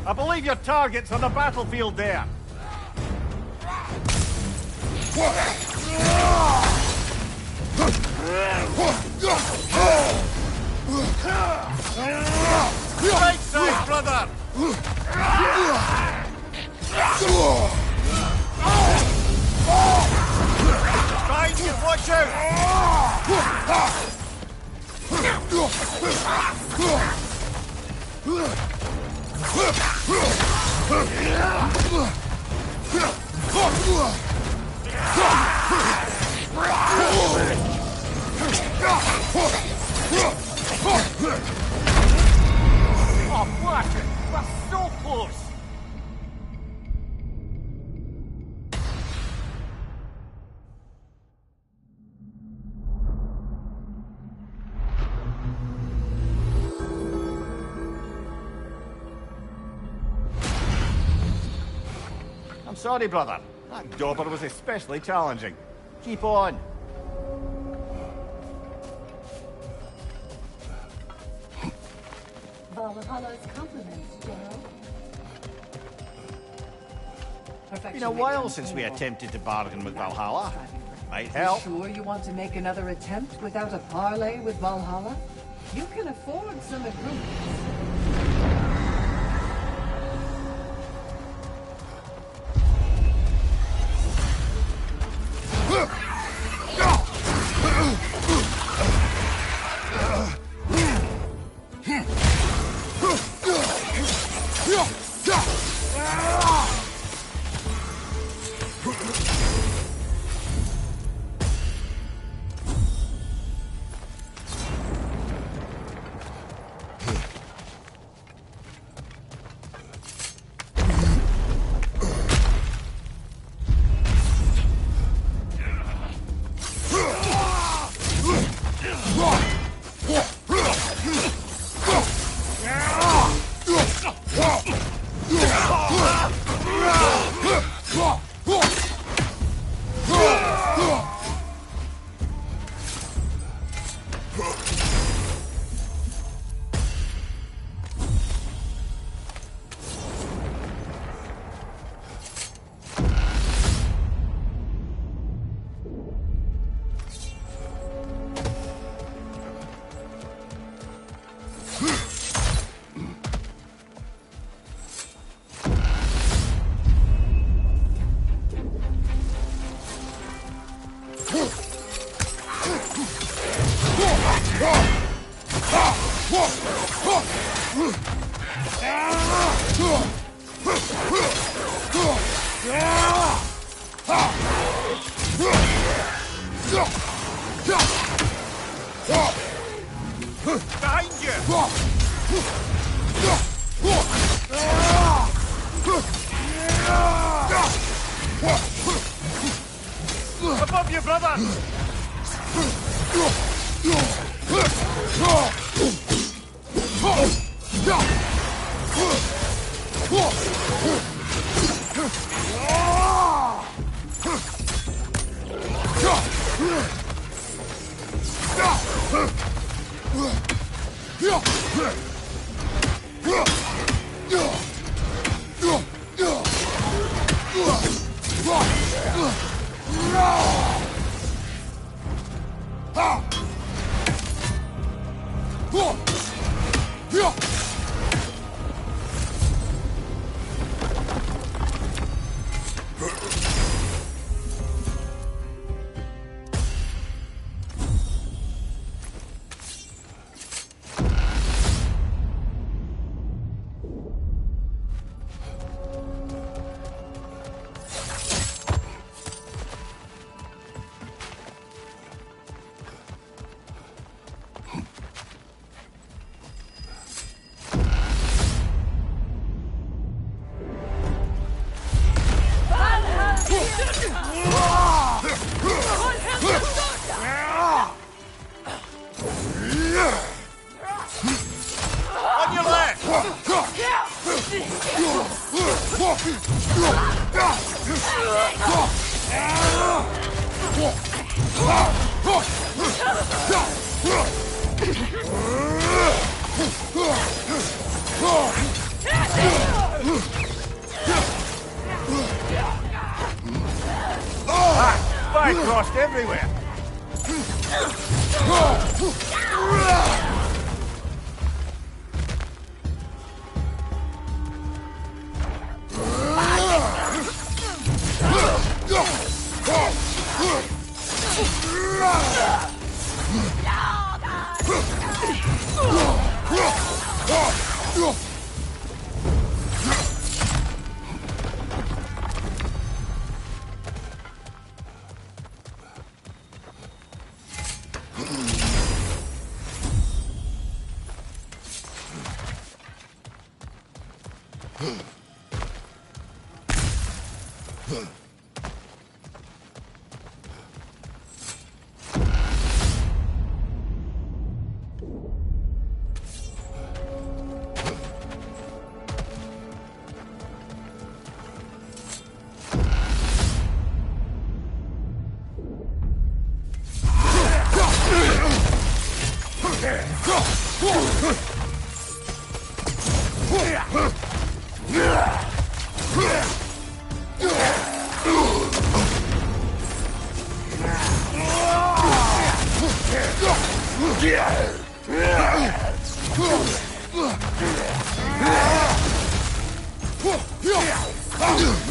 I believe your target's on the battlefield there. Right side, brother! Behind you, watch out! Oh, Black! We're so close! I'm sorry, brother. That dauber was especially challenging. Keep on. Valhalla's compliments, General. Been a while since we attempted to bargain with Valhalla. Might help. Sure you want to make another attempt without a parley with Valhalla? You can afford some improvements. Behind you! Above you, brother! On your left! Fire crossed everywhere!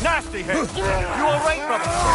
Nasty hit! You alright, brother?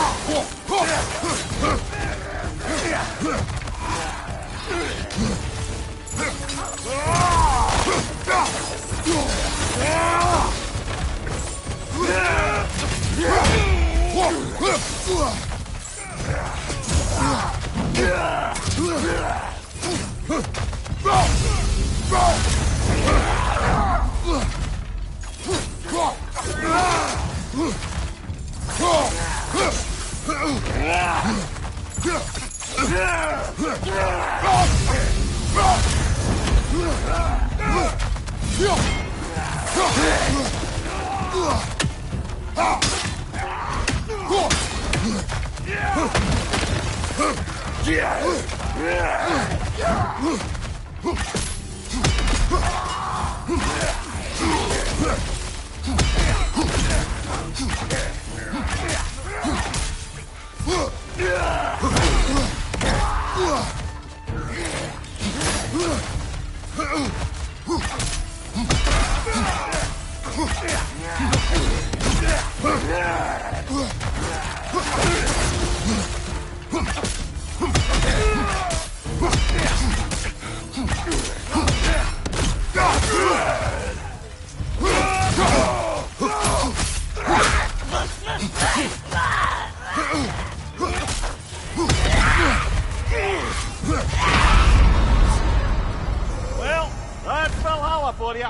Well, that's Valhalla for you.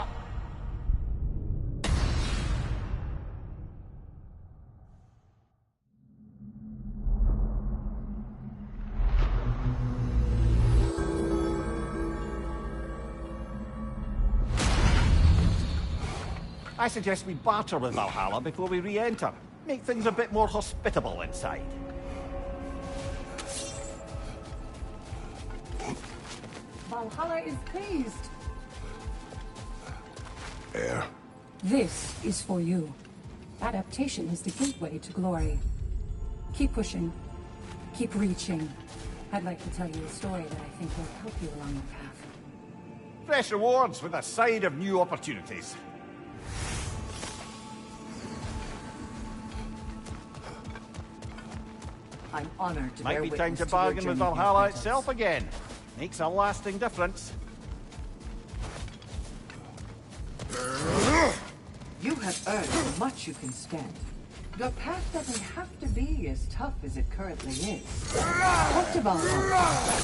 I suggest we barter with Valhalla before we re-enter. Make things a bit more hospitable inside. Valhalla is pleased. Air. This is for you. Adaptation is the gateway to glory. Keep pushing. Keep reaching. I'd like to tell you a story that I think will help you along the path. Fresh rewards with a side of new opportunities. I'm honored to Might bear be witness time to your bargain journey with here, Valhalla Princess. itself again. Makes a lasting difference. You have earned much you can spend. Your path doesn't have to be as tough as it currently is. Talk to Valhalla.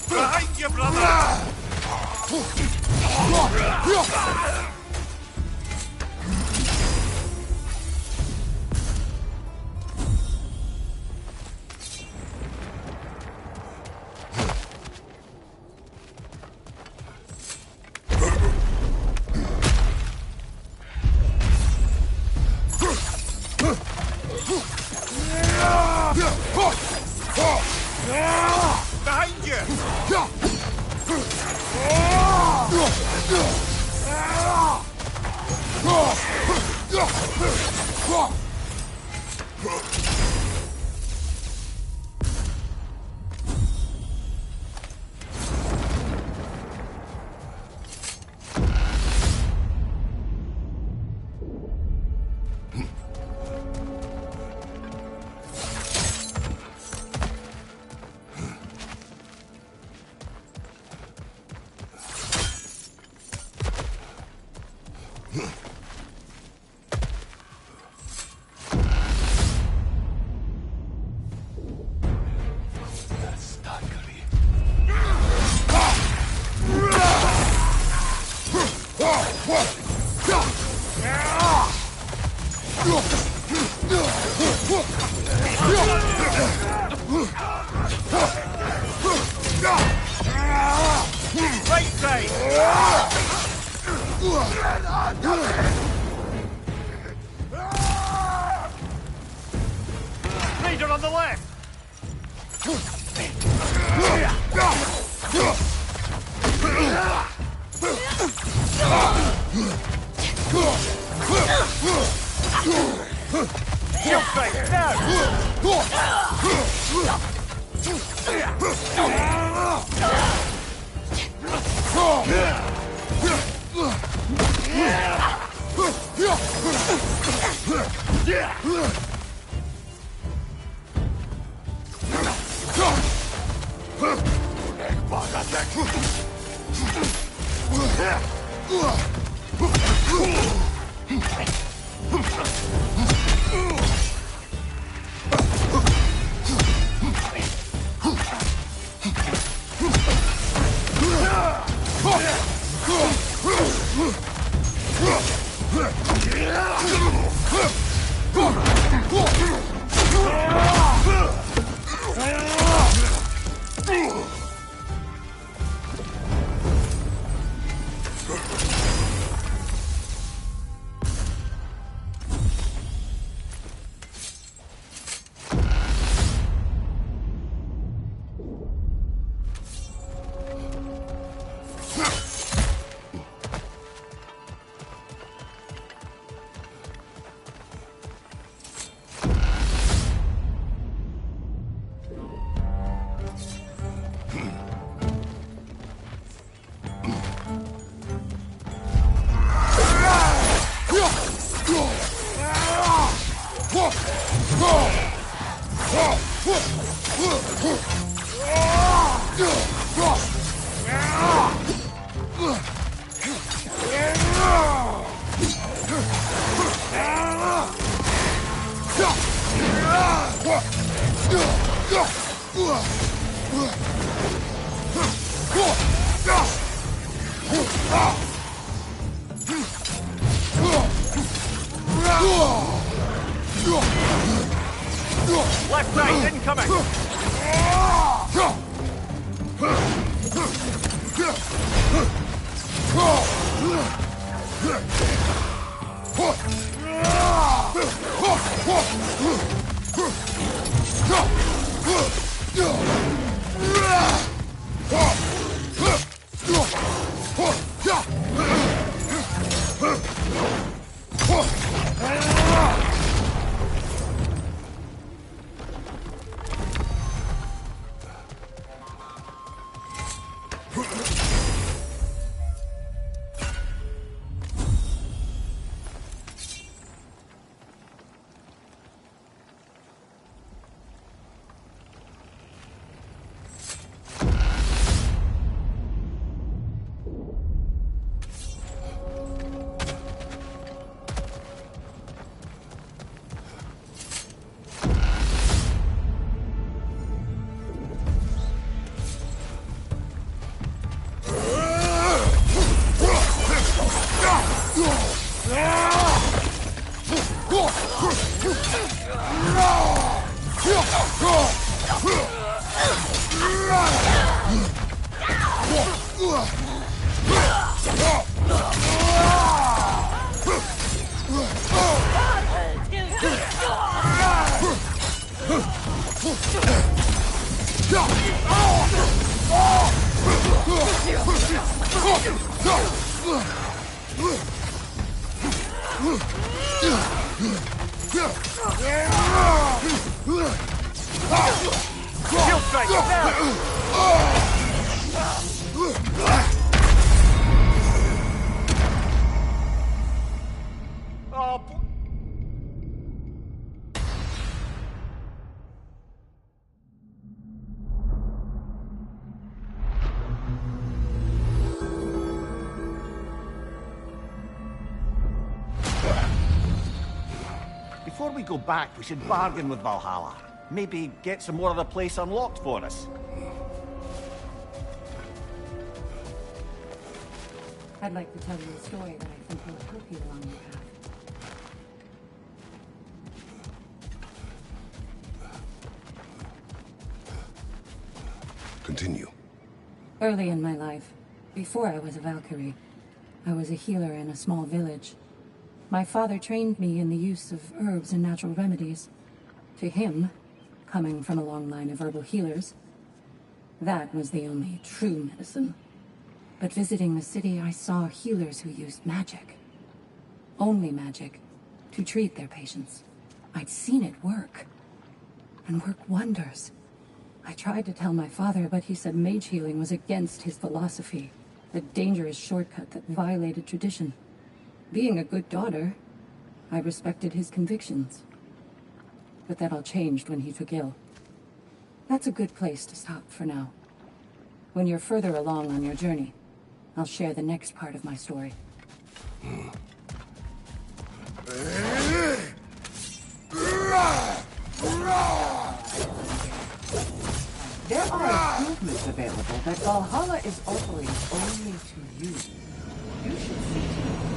Behind you, brother! Behind you! right side! Raider on the left! Shield strike, now! Left side, incoming! Shield strike, now! Oh, before we go back, we should bargain with Valhalla. Maybe get some more of the place unlocked for us. I'd like to tell you a story that I think will help you along your path. Continue. Early in my life, Before I was a Valkyrie, I was a healer in a small village. My father trained me in the use of herbs and natural remedies. To him, coming from a long line of herbal healers, that was the only true medicine. But visiting the city, I saw healers who used magic. Only magic, to treat their patients. I'd seen it work. And work wonders. I tried to tell my father, but he said mage healing was against his philosophy. A dangerous shortcut that violated tradition. Being a good daughter, I respected his convictions. But that all changed when he took ill. That's a good place to stop for now. When you're further along on your journey, I'll share the next part of my story. There are improvements available that Valhalla is offering only to you. You should see to it.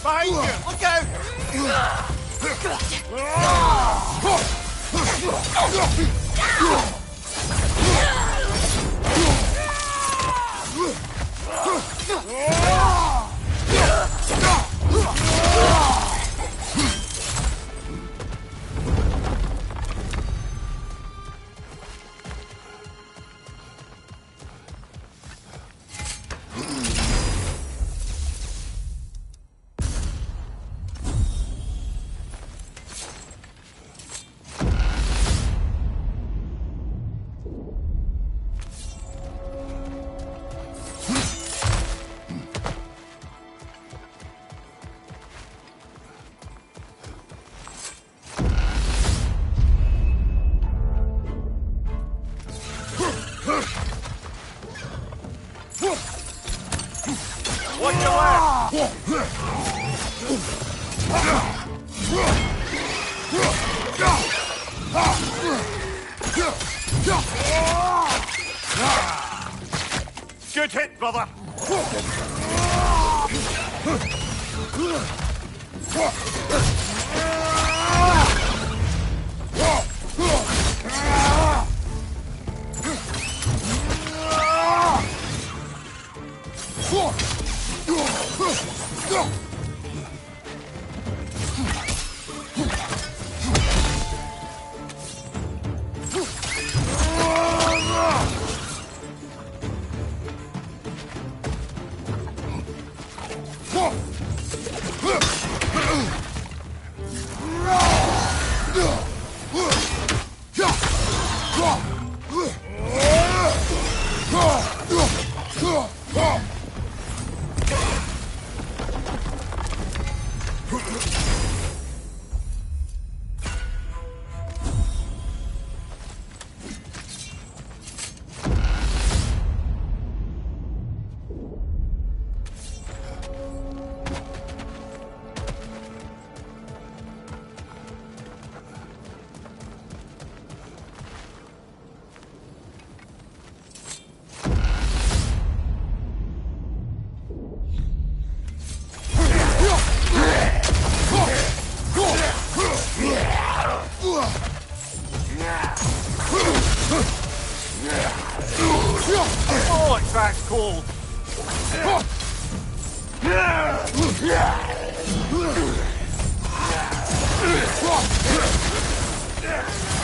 Behind you! Look out! Good hit, brother!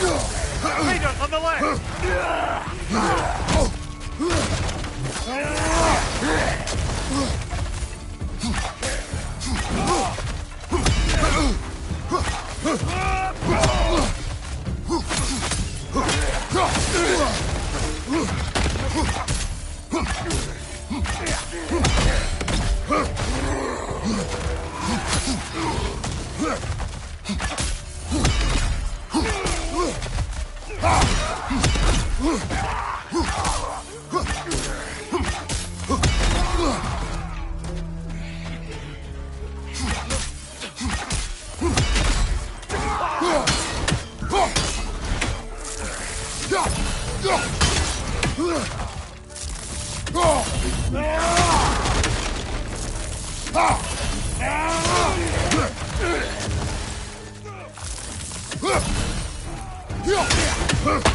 Raiders on the left!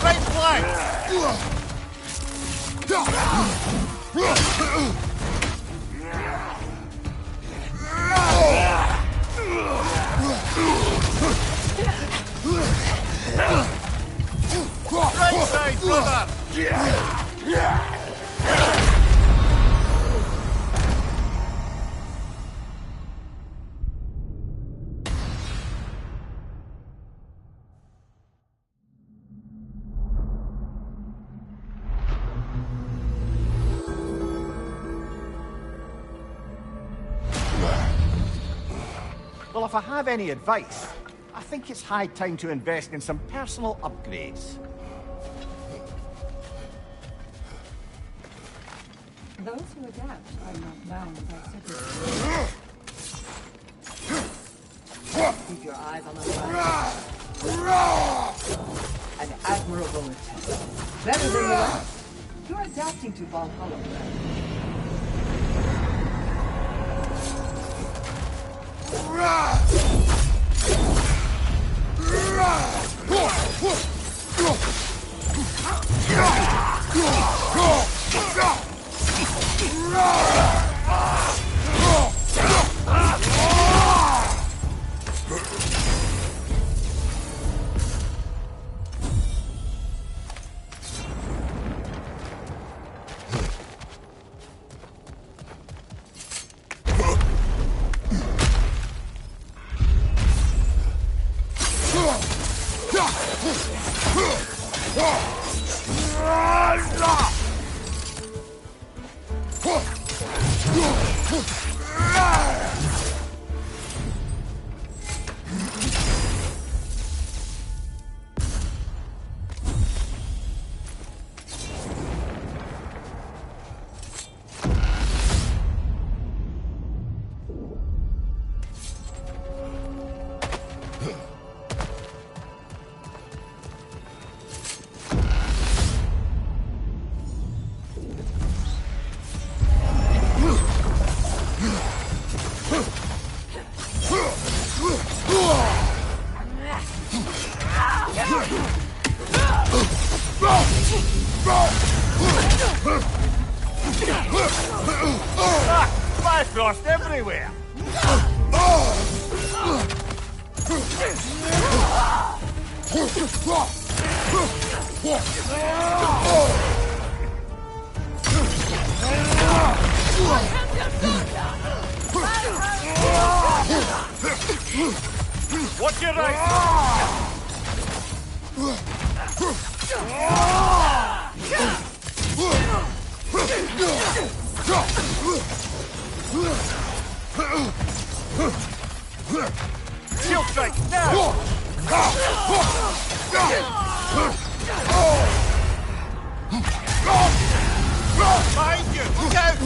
Right flank! Right side, brother! Well, if I have any advice, I think it's high time to invest in some personal upgrades. Those who adapt are not bound by cities. Keep your eyes on the prize. An admirable attempt. Better than the last. You're adapting to Valhalla. Bifrost everywhere! Watch your right! Shield strike now! Behind you! Look out!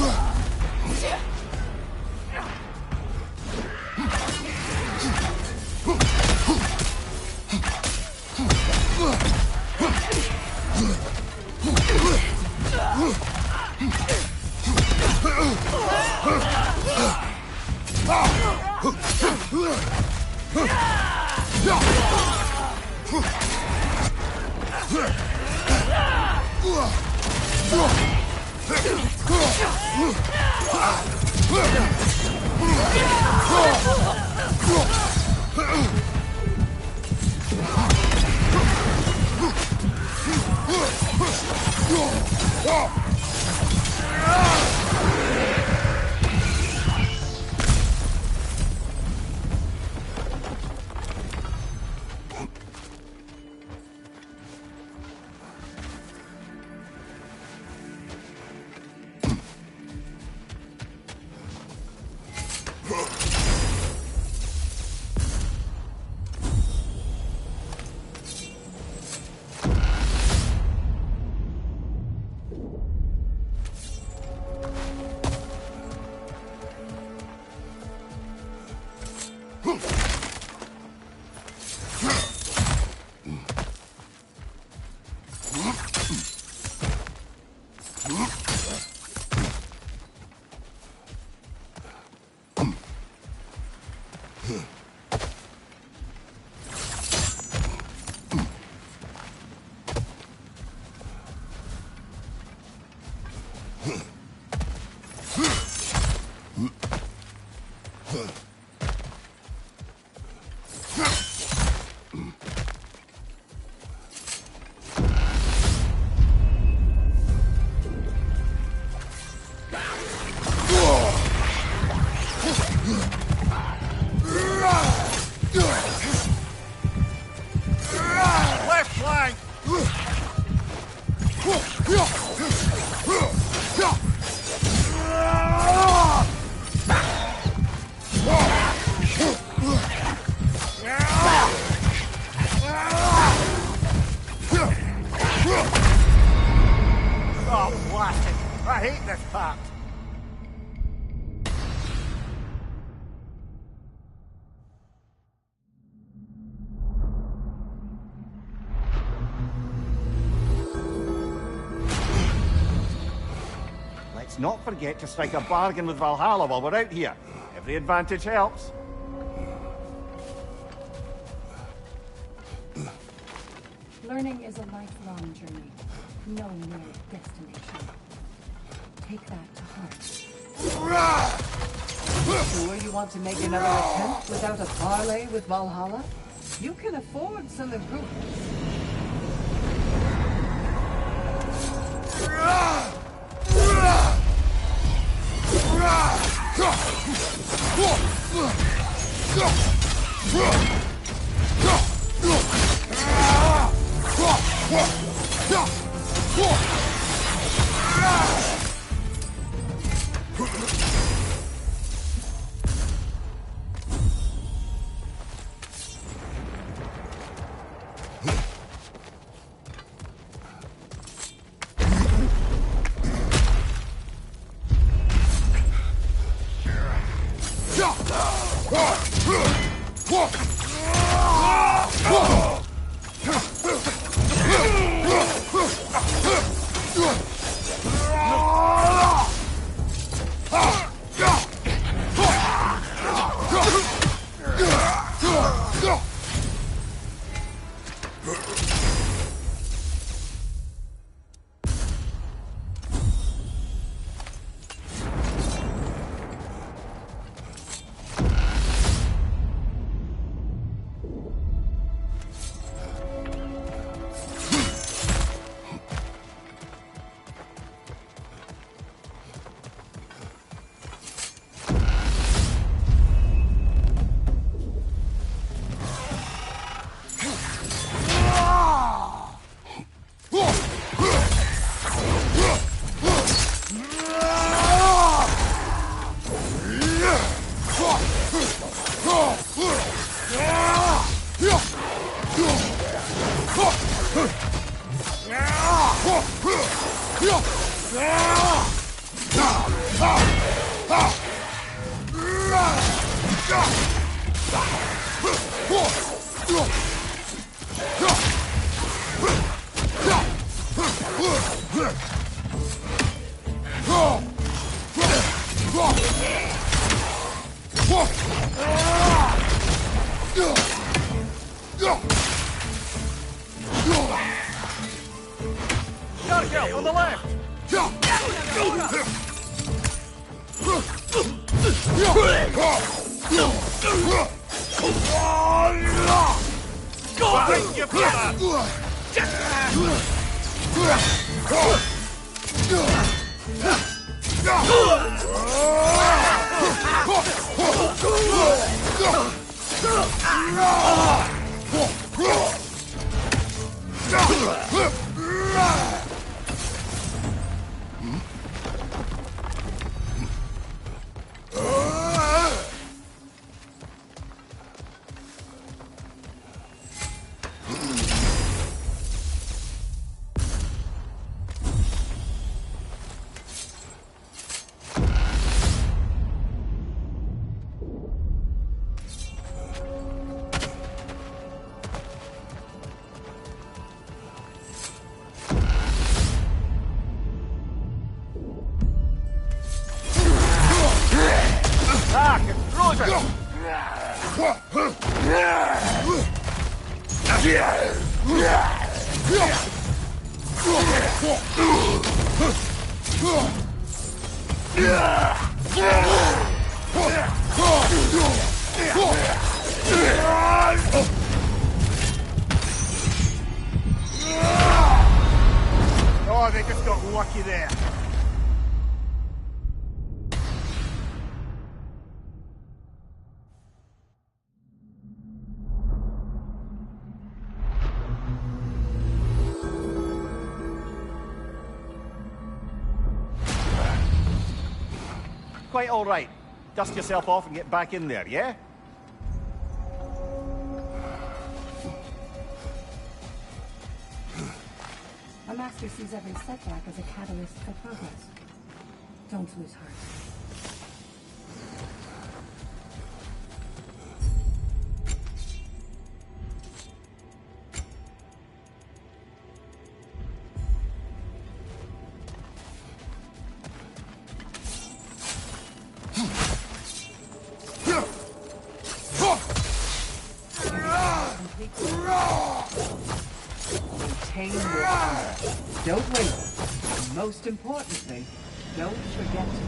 Left flank! Oh, blast it! I hate this part! Let's not forget to strike a bargain with Valhalla while we're out here. Every advantage helps. Learning is a lifelong journey, no mere destination. Take that to heart. Sure you want to make another attempt without a parley with Valhalla? You can afford some improvements. Gotta on the left! Behind you, Oh, they just got lucky there. Quite all right. Dust yourself off and get back in there, yeah? Our master sees every setback as a catalyst for progress. Don't lose heart. Maintain your power. Don't wait. And most importantly, don't forget to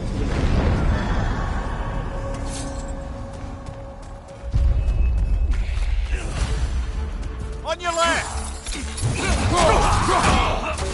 On your left! On your left!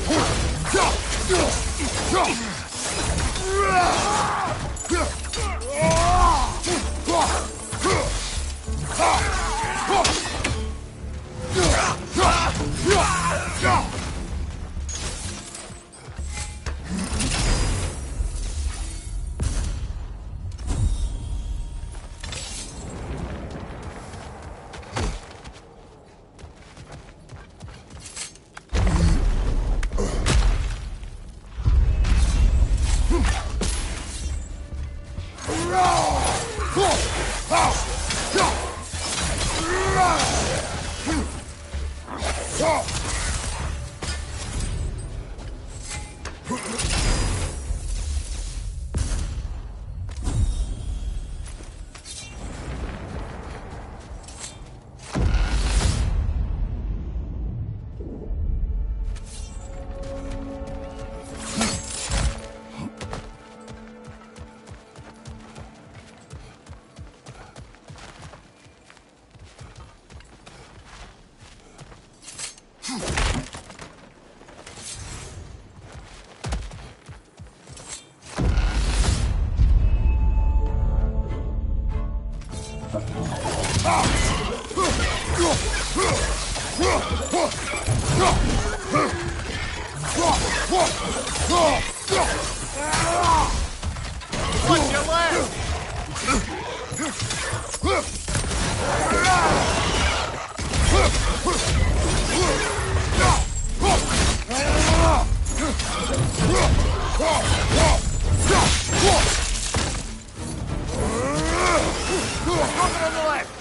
On the left!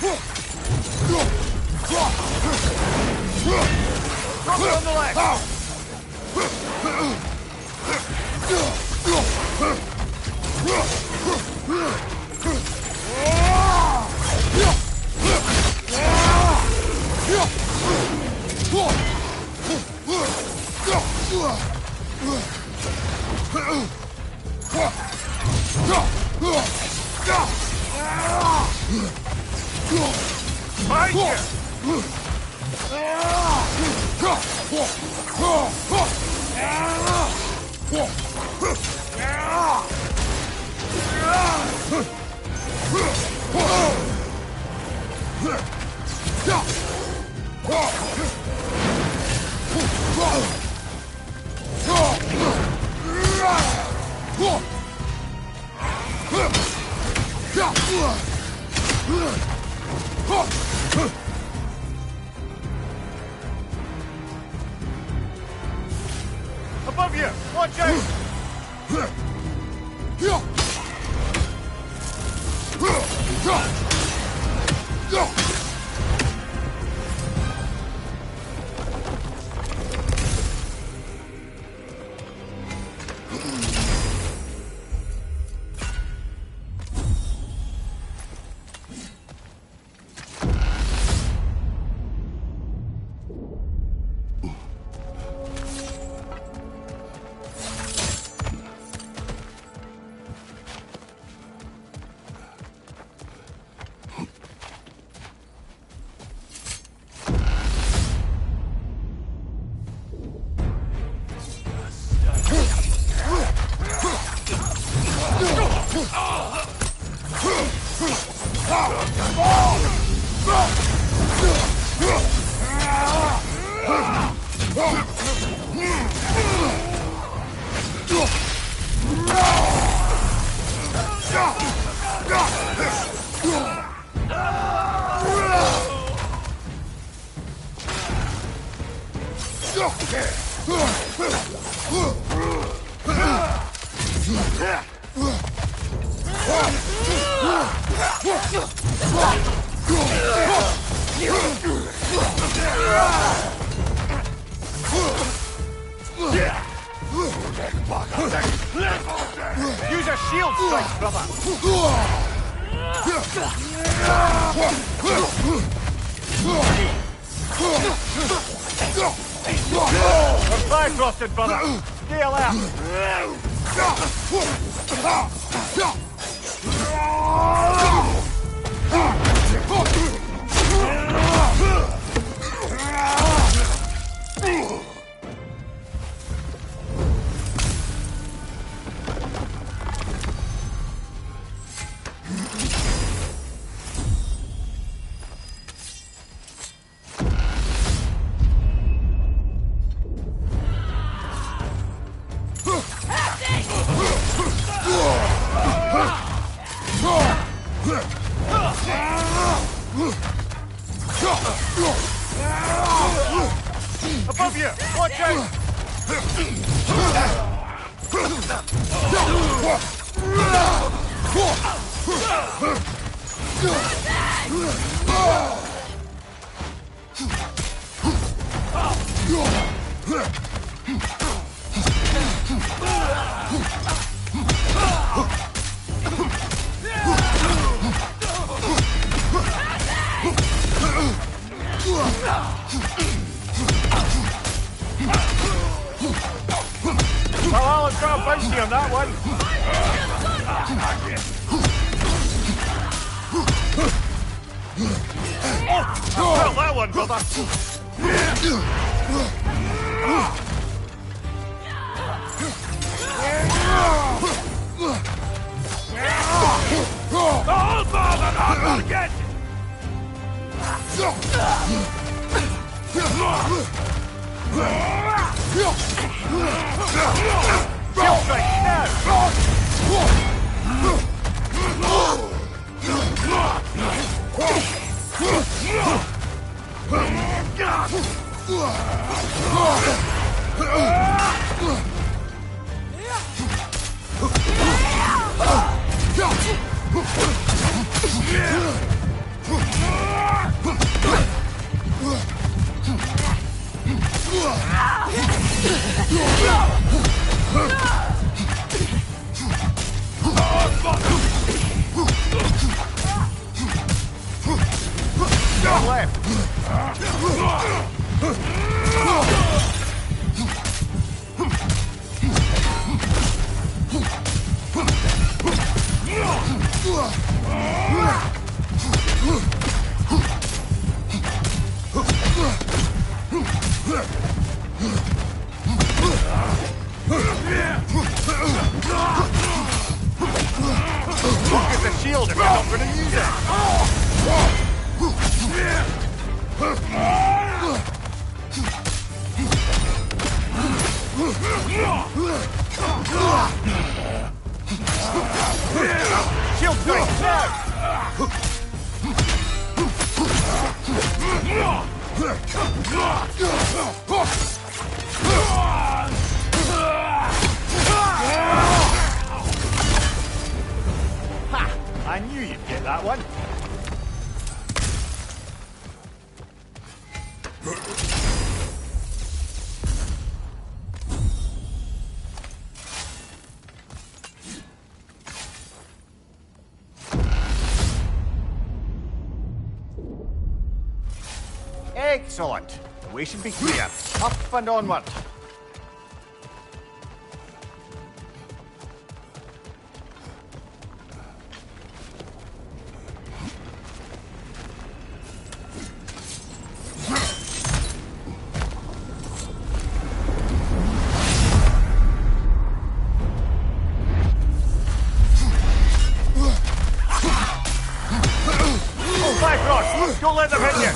Drop it on the leg! Above you! Watch out! Use a shield strike, brother! We're flag frosted, brother! Stay alert! Above you! Watch out! Valhalla's got a bounty on that one. Well, that one, brother. Oh, bother, not forget! Kill strike, now! him! Look at the shield if you're not going to use it! Shield break now! Ha! I knew you'd get that one. Excellent. The way should be clear. Up and onward. Oh, Bifrost! Don't let them hit you!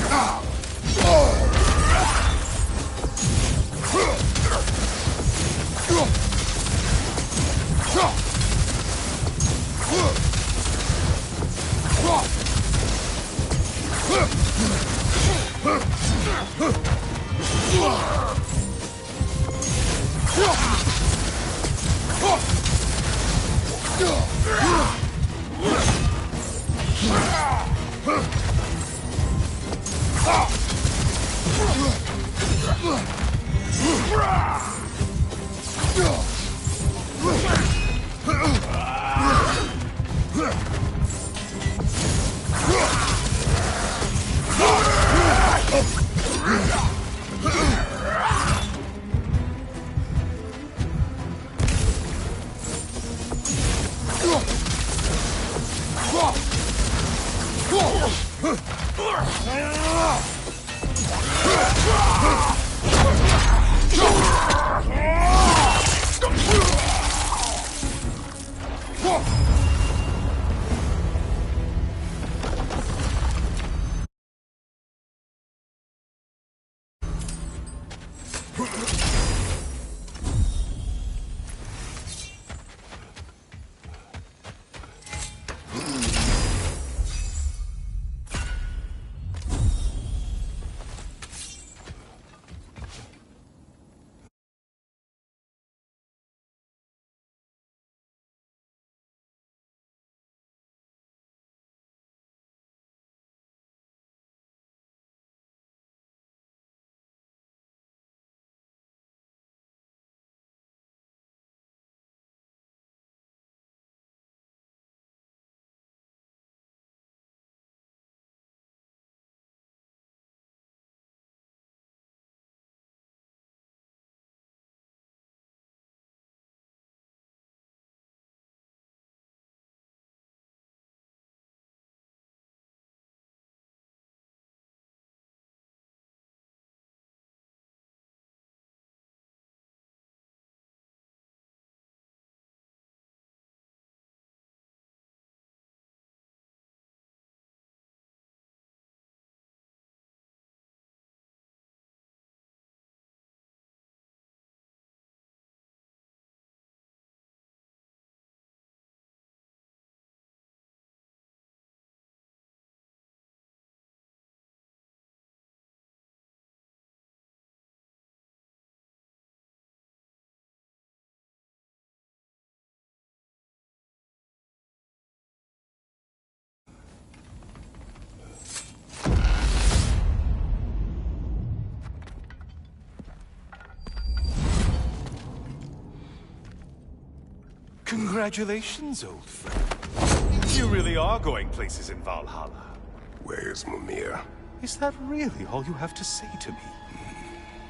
Congratulations, old friend. You really are going places in Valhalla. Where's Mimir? Is that really all you have to say to me?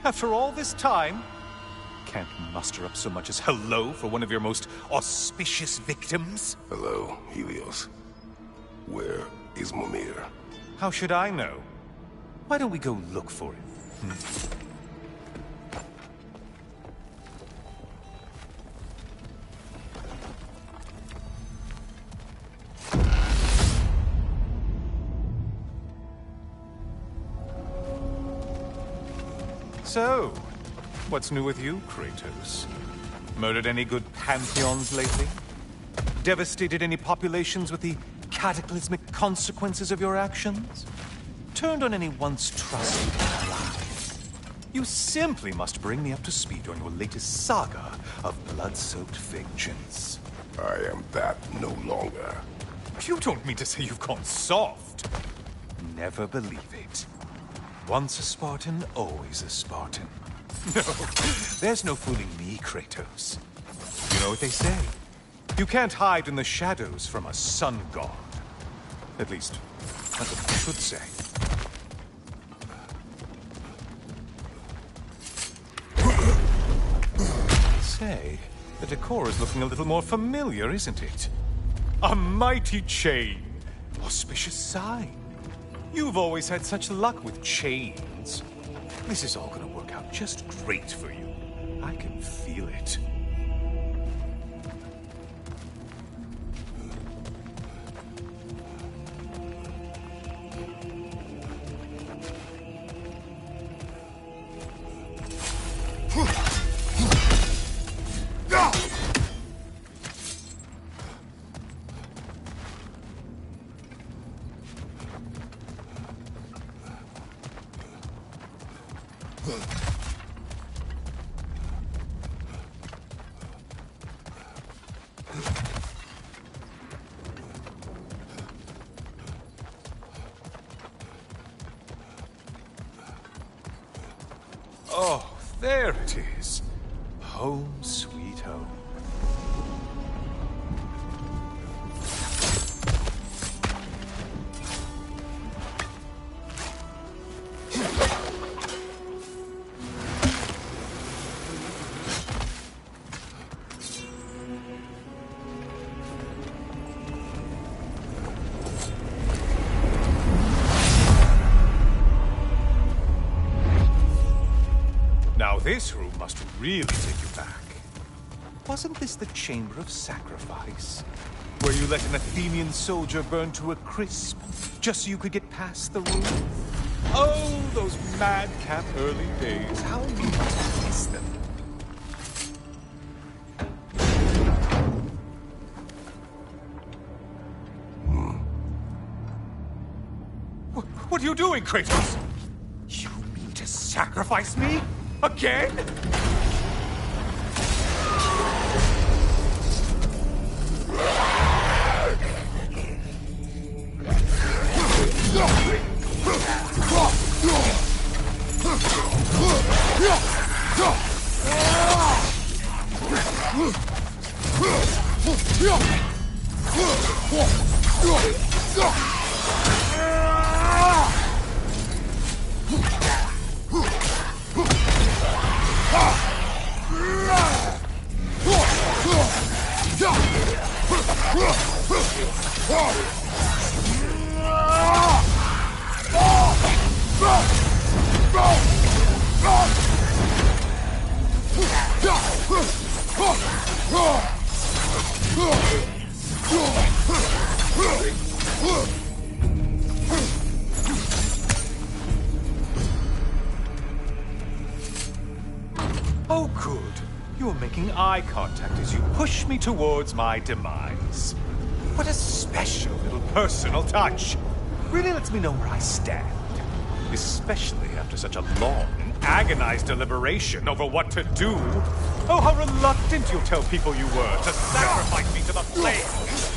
After all this time, can't muster up so much as hello for one of your most auspicious victims? Hello, Helios. Where is Mimir? How should I know? Why don't we go look for him? So, what's new with you, Kratos? Murdered any good pantheons lately? Devastated any populations with the cataclysmic consequences of your actions? Turned on any once trusted allies? You simply must bring me up to speed on your latest saga of blood-soaked vengeance. I am that no longer. You don't mean to say you've gone soft? Never believe it. Once a Spartan, always a Spartan. No, there's no fooling me, Kratos. You know what they say? You can't hide in the shadows from a sun god. At least, that's what I should say. Say, the decor is looking a little more familiar, isn't it? A mighty chain. Auspicious sign. You've always had such luck with chains. This is all gonna work out just great for you. I can feel it. Oh, there it is. Home sweet home. Now this room must really take you back. Wasn't this the Chamber of Sacrifice? Where you let an Athenian soldier burn to a crisp, just so you could get past the roof? Oh, those madcap early days. How you must miss them. What are you doing, Kratos? You mean to sacrifice me? Again? Oh, good. You're making eye contact as you push me towards my demise. What a special little personal touch. Really lets me know where I stand. Especially after such a long and agonized deliberation over what to do. Oh, how reluctant you'll tell people you were to sacrifice me to the flames.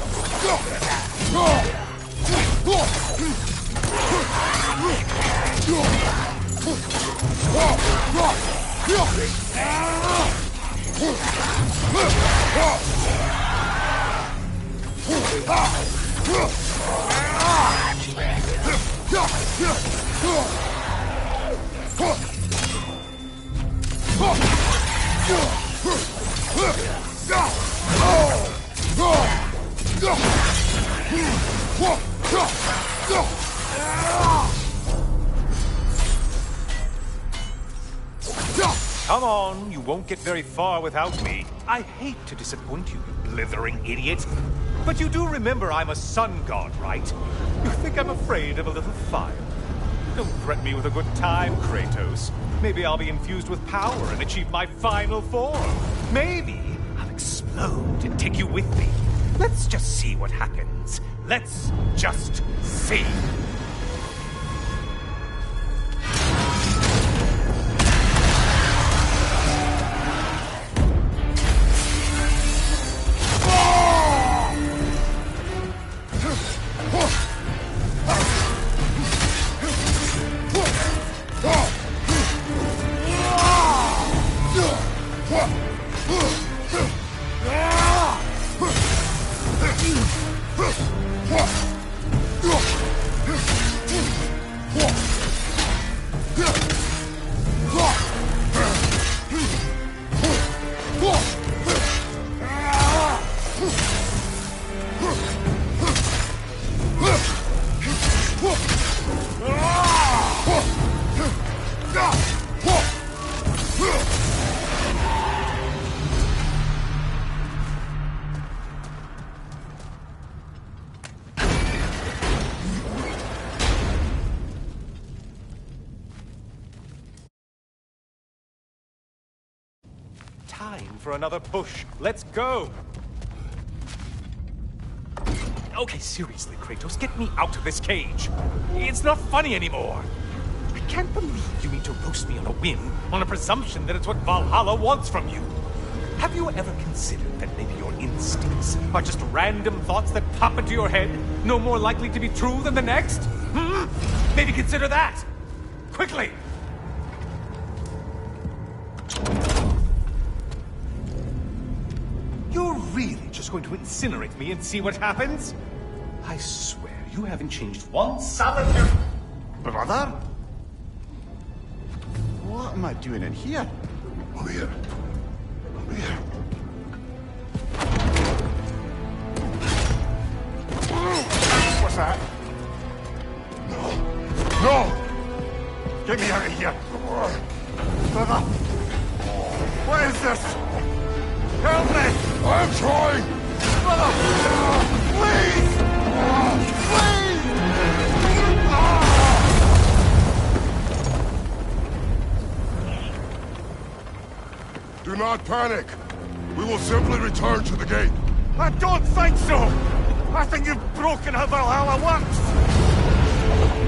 Come on, you won't get very far without me. I hate to disappoint you, you blithering idiot. But you do remember I'm a sun god, right? You think I'm afraid of a little fire? Don't threaten me with a good time, Kratos. Maybe I'll be infused with power and achieve my final form. Maybe I'll explode and take you with me. Let's just see what happens. Let's just see. Time for another push. Let's go! Okay, seriously, Kratos, get me out of this cage. It's not funny anymore. I can't believe you mean to roast me on a whim, on a presumption that it's what Valhalla wants from you. Have you ever considered that maybe your instincts are just random thoughts that pop into your head, no more likely to be true than the next? Maybe consider that! Quickly! You're really just going to incinerate me and see what happens? I swear, you haven't changed one solitary... Brother? What am I doing in here? Over here. Over here. What's that? No. No! Get me out of here! Brother! What is this? Help me! I'm trying! Brother! Please! Please! Do not panic. We will simply return to the gate. I don't think so! I think you've broken how Valhalla works!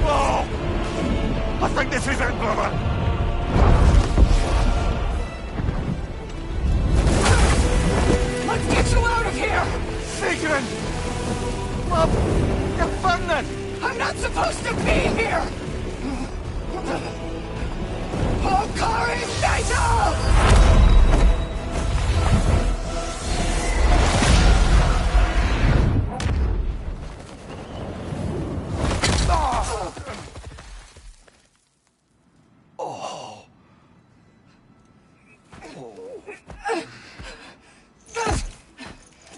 Oh! I think this is it, brother! Let's get you out of here! Sigrun! Love, you're burning! I'm not supposed to be here! Hokari Fatal!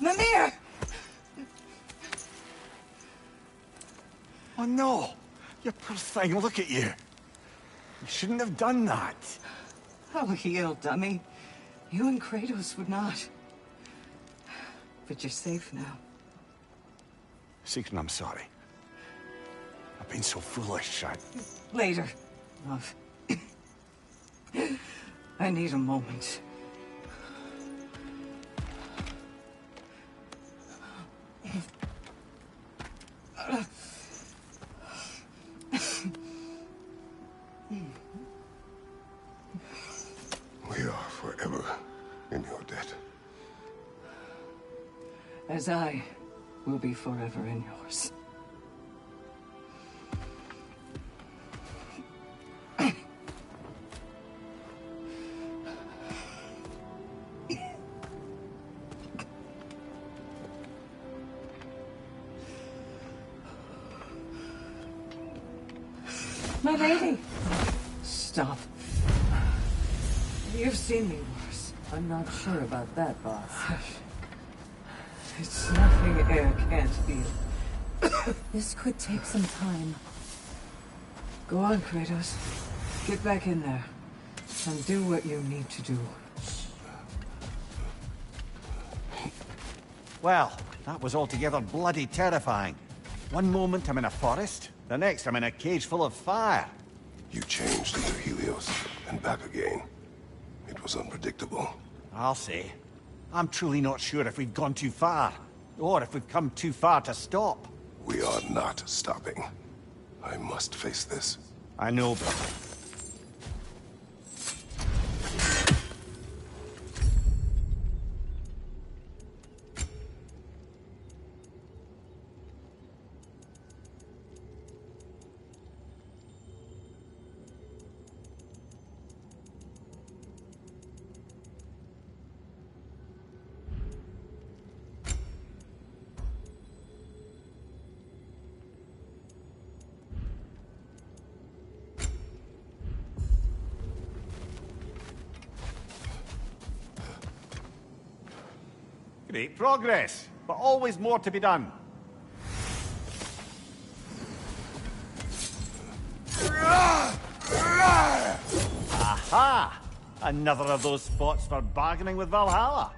Mimir! Oh no! You poor thing, look at you! You shouldn't have done that! Oh, heal, dummy. You and Kratos would not. But you're safe now. Sigrun, I'm sorry. I've been so foolish, Later, love. I need a moment. We are forever in your debt. As I will be forever in yours. my lady. Stop. You've seen me worse. I'm not sure about that, boss. It's nothing air can't feel. This could take some time. Go on, Kratos. Get back in there. And do what you need to do. Well, that was altogether bloody terrifying. One moment I'm in a forest, the next I'm in a cage full of fire. You changed into Helios, and back again. It was unpredictable. I'll say. I'm truly not sure if we've gone too far, or if we've come too far to stop. We are not stopping. I must face this. I know, brother. Great progress, but always more to be done. Aha! Another of those spots for bargaining with Valhalla.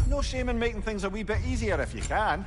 No shame in making things a wee bit easier if you can.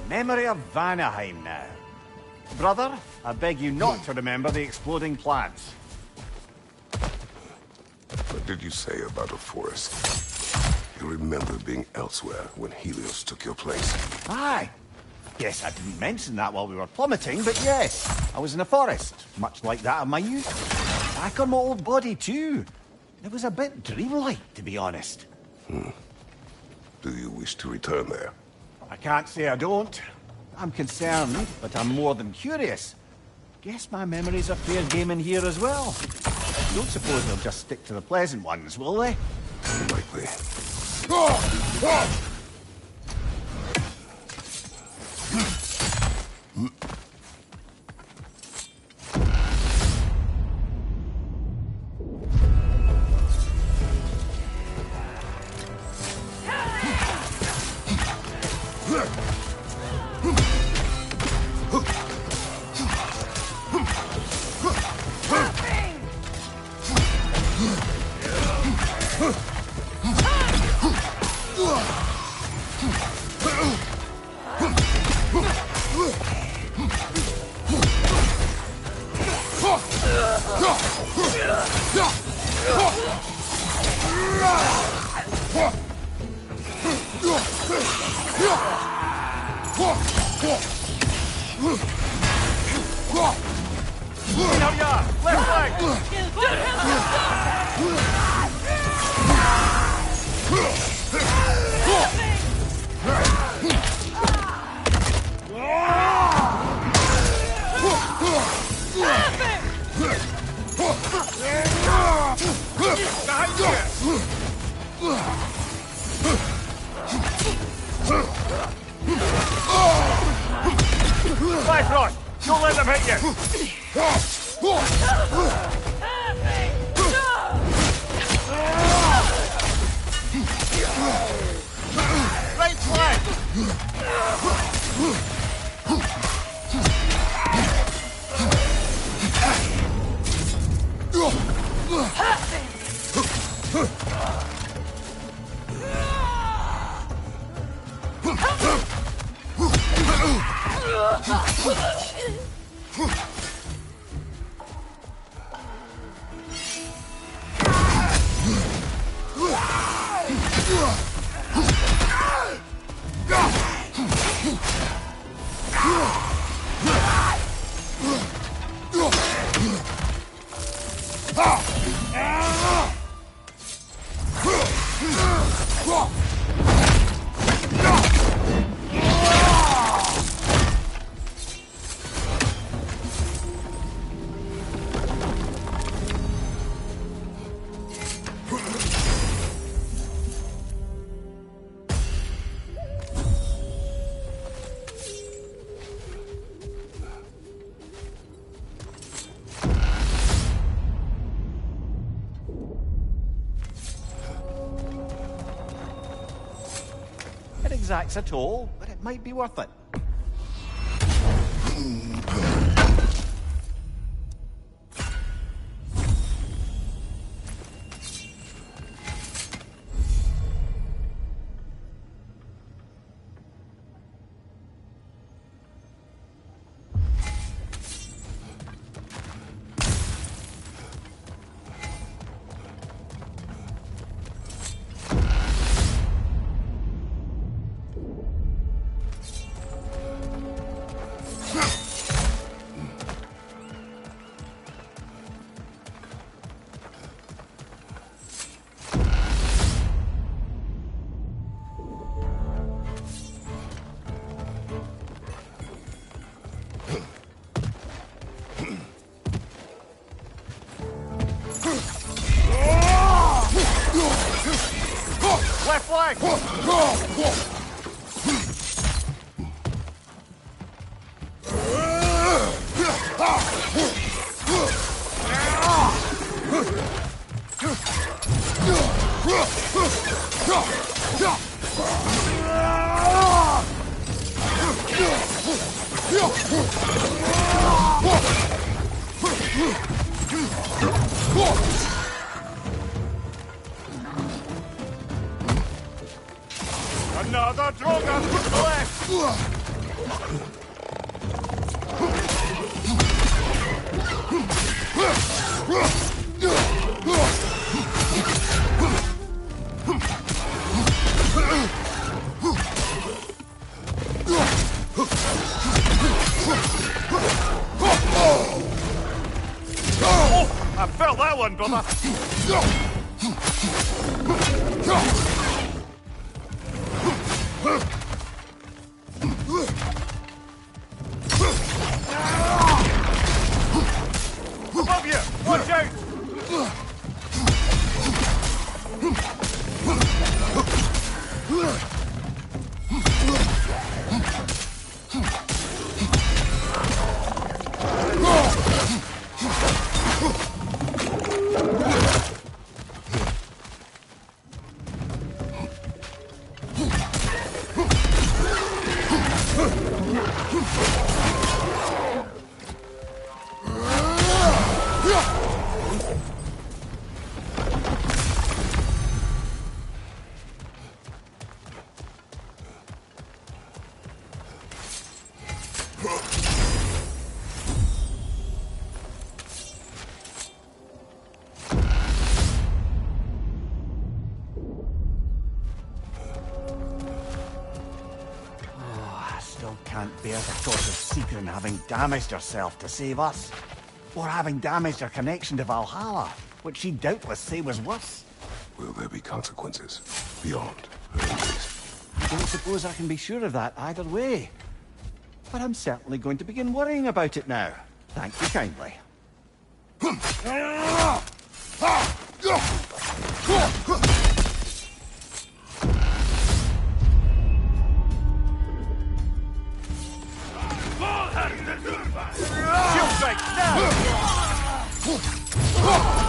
Memory of Vanaheim now. Brother, I beg you not to remember the exploding plants. What did you say about a forest? You remember being elsewhere when Helios took your place. Aye. Yes, I didn't mention that while we were plummeting, but yes, I was in a forest, much like that of my youth. Back on my old body, too. It was a bit dreamlike, to be honest. Do you wish to return there? I can't say I don't. I'm concerned, but I'm more than curious. Guess my memories are fair game in here as well. Don't suppose they'll just stick to the pleasant ones, will they? Unlikely. Here you are! Left leg! Life rod! Don't let them hit you! Right flag! It exacts a toll, but it might be worth it. Left flag! Another droga to the left! Oh, I felt that one, brother! Can't bear the thought of Sigrun having damaged herself to save us. Or having damaged her connection to Valhalla, which she'd doubtless say was worse. Will there be consequences beyond her embrace? I don't suppose I can be sure of that either way. But I'm certainly going to begin worrying about it now. Thank you kindly. Shield strike now! Behind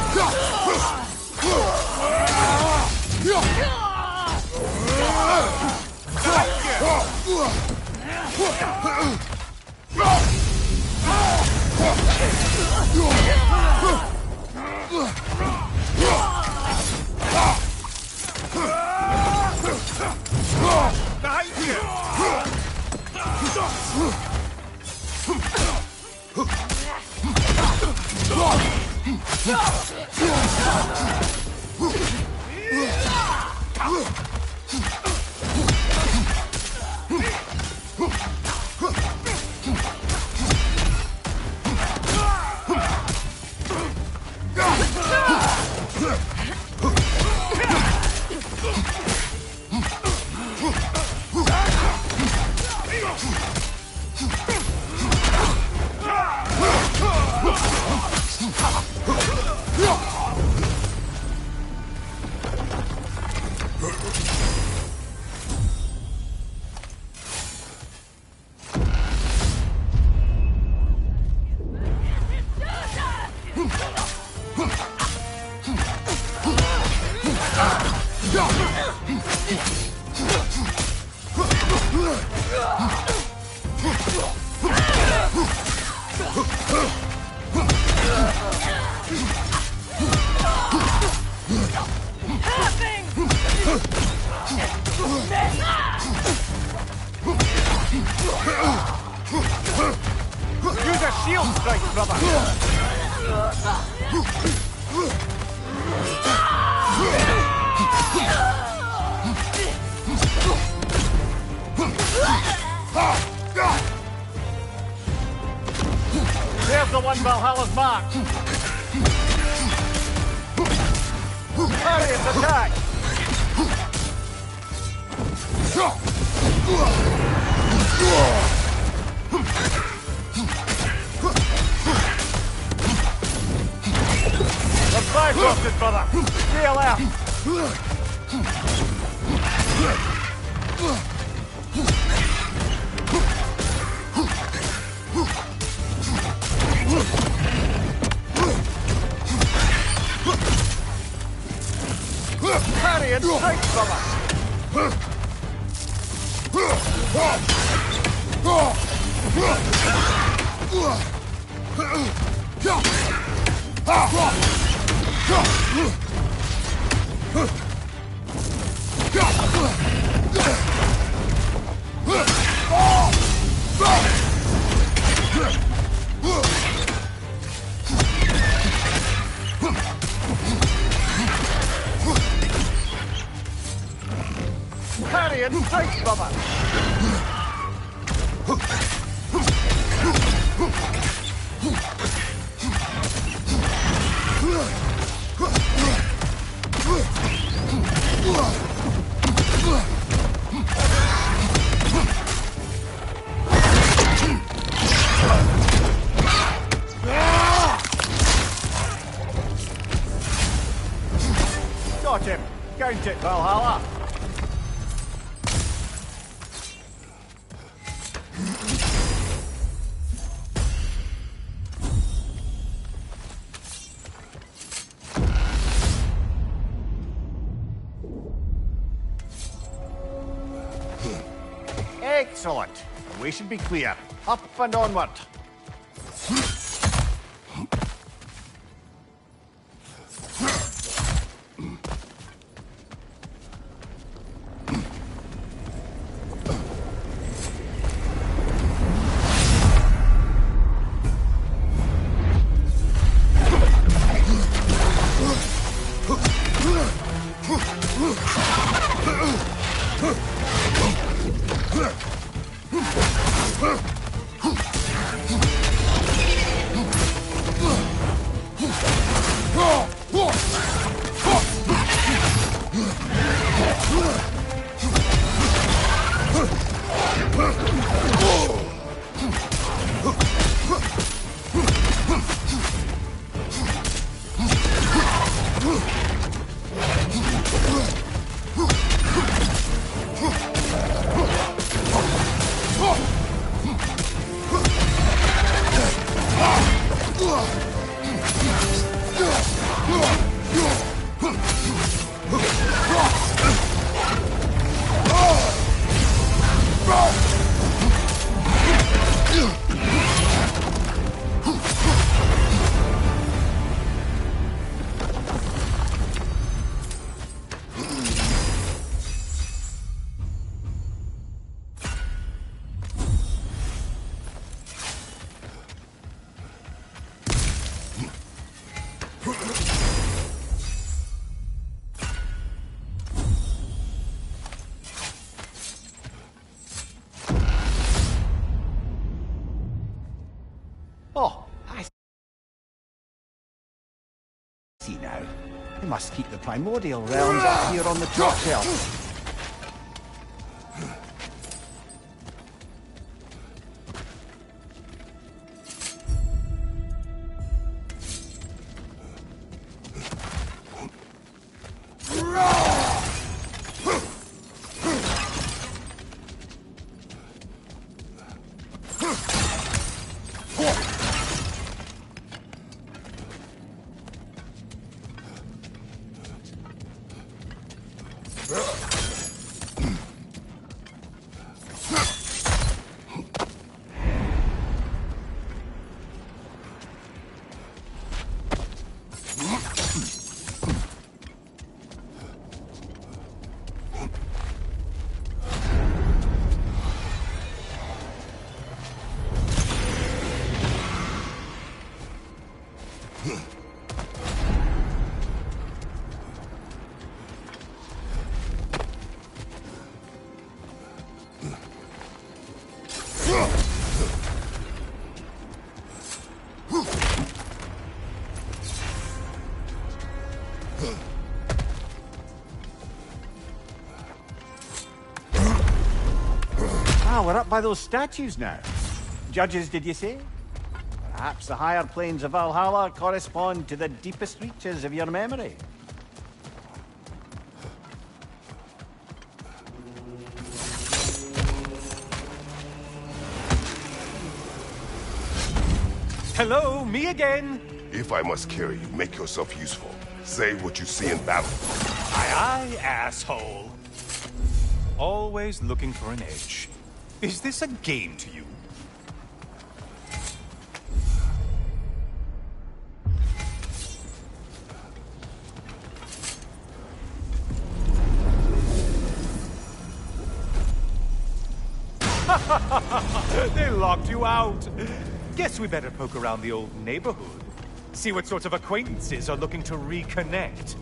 Use a shield strike, brother! There's the one Valhalla's marked! Parry its attack! The flag busted, brother! Stay alert! Parry and strike, brother! Parry and strike, brother! Got him! Count it, Valhalla! Excellent. The way should be clear. Up and onward. Oh, I see now. We must keep the primordial realms up here on the top shelf. Ah, we're up by those statues now. Judges, did you say? Perhaps the higher planes of Valhalla correspond to the deepest reaches of your memory. Hello, me again. If I must carry you, make yourself useful. Say what you see in battle. Aye, aye, asshole. Always looking for an edge. Is this a game to you? They locked you out. Guess we better poke around the old neighborhood. See what sorts of acquaintances are looking to reconnect.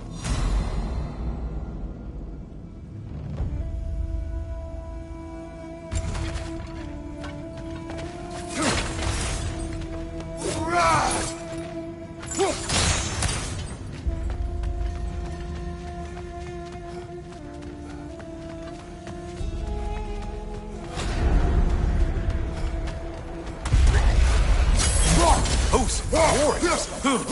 Who's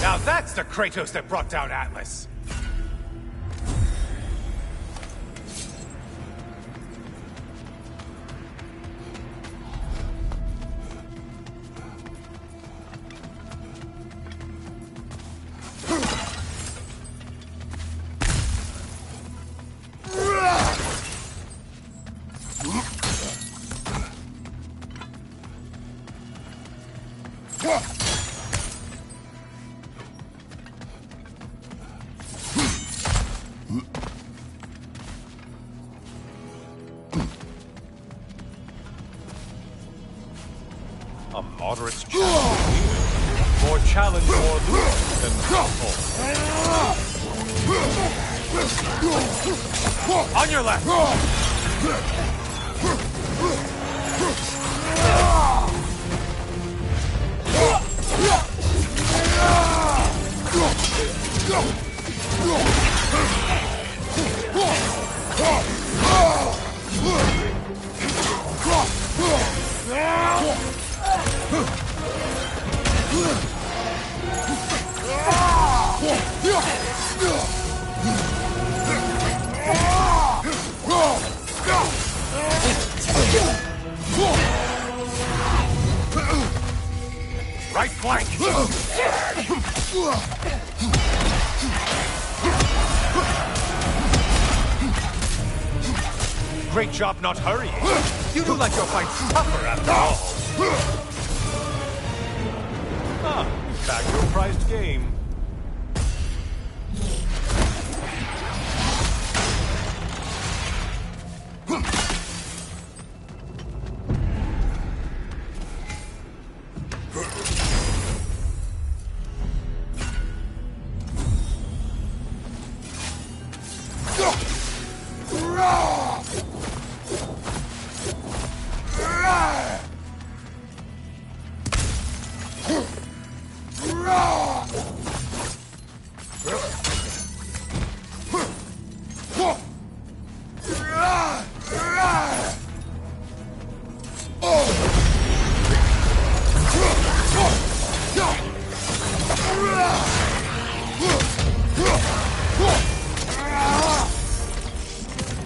Now that's the Kratos that brought down Atlas. A moderate challenge. More challenge, more loot than trouble. On your left! Right flank! Great job not hurrying. You do like your fights tougher after all. Ah, you bagged your prized game.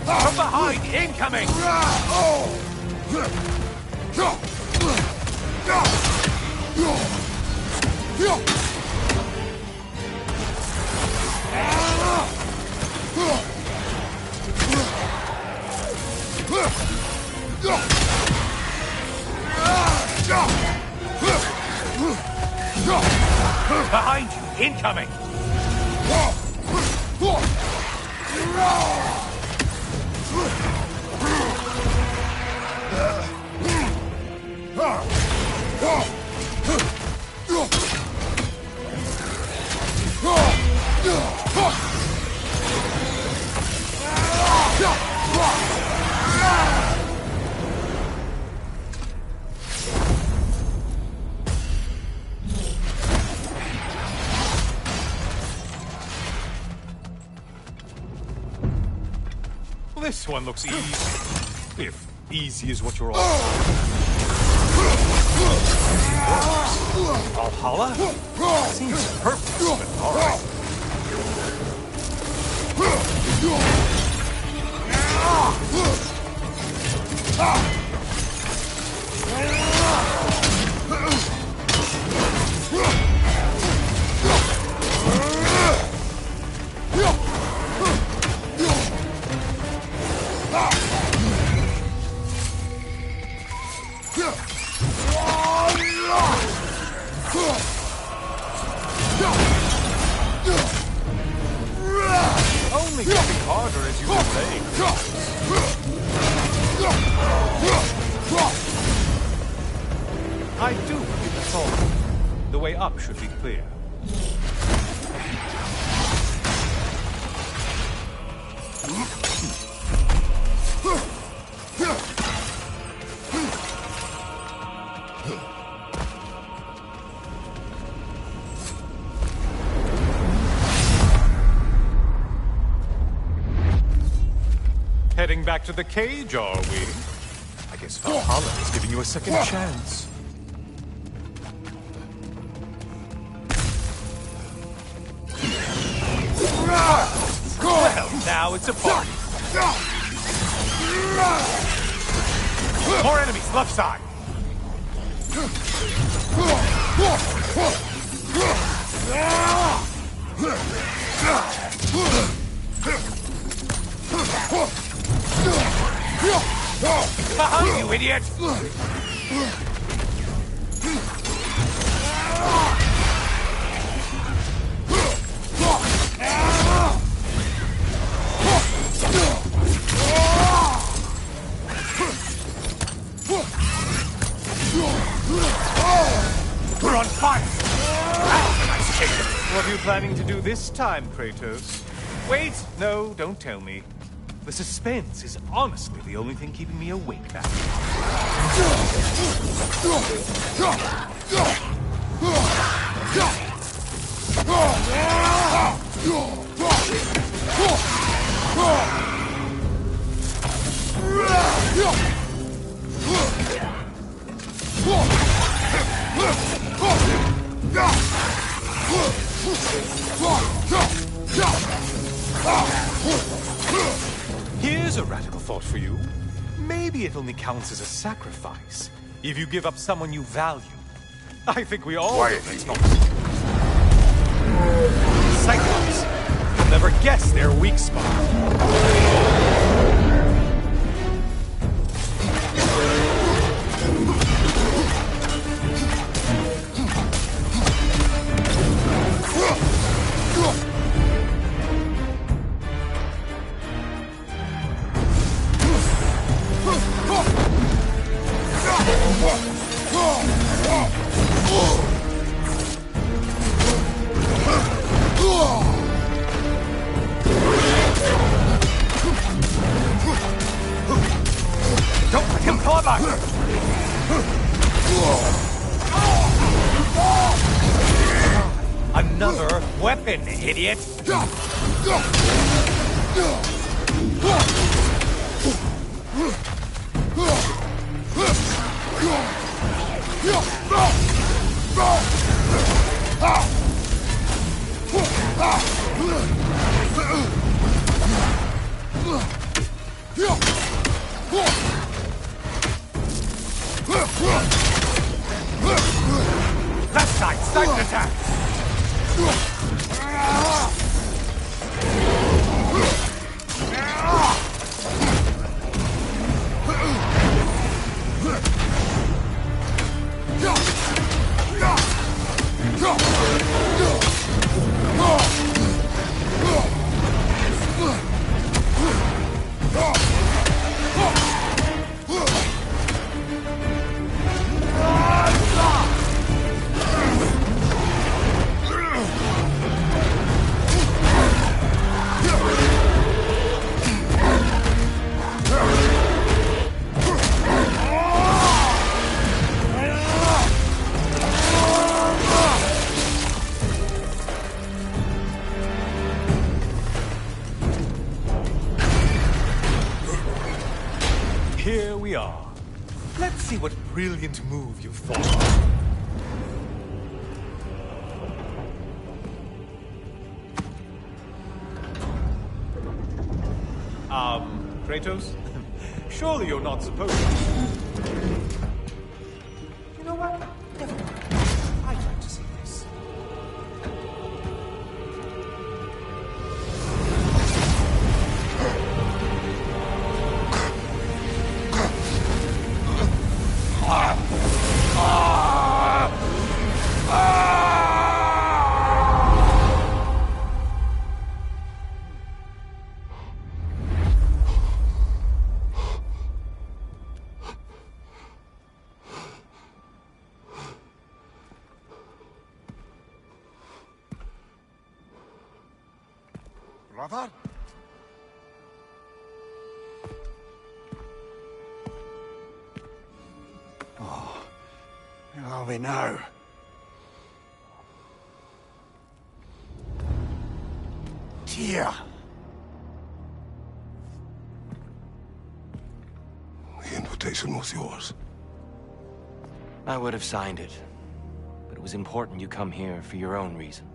From behind, incoming! Behind you, incoming! This one looks easy. If easy is what you're all about. Valhalla? Seems perfect, but alright. Only getting harder as you were playing. I do believe that's all. The way up should be clear. Heading back to the cage, are we? I guess Valhalla is giving you a second chance. Well, now it's a party. More enemies, left side. Behind you, idiot! We're on fire! That's a nice kick. What are you planning to do this time, Kratos? Wait! No, don't tell me. The suspense is honestly the only thing keeping me awake now. Here's a radical thought for you. Maybe it only counts as a sacrifice if you give up someone you value. I think we all... Quiet. Cyclops! You'll never guess their weak spot. Don't let him claw back! Another weapon, idiot! That side, sniper attack! Here we are. Let's see what brilliant move you've thought of. Kratos? Surely you're not supposed to. You know what? Never mind. I'd like to see this. Brother? Oh, where are we now? Dear. The invitation was yours. I would have signed it, but it was important you come here for your own reasons.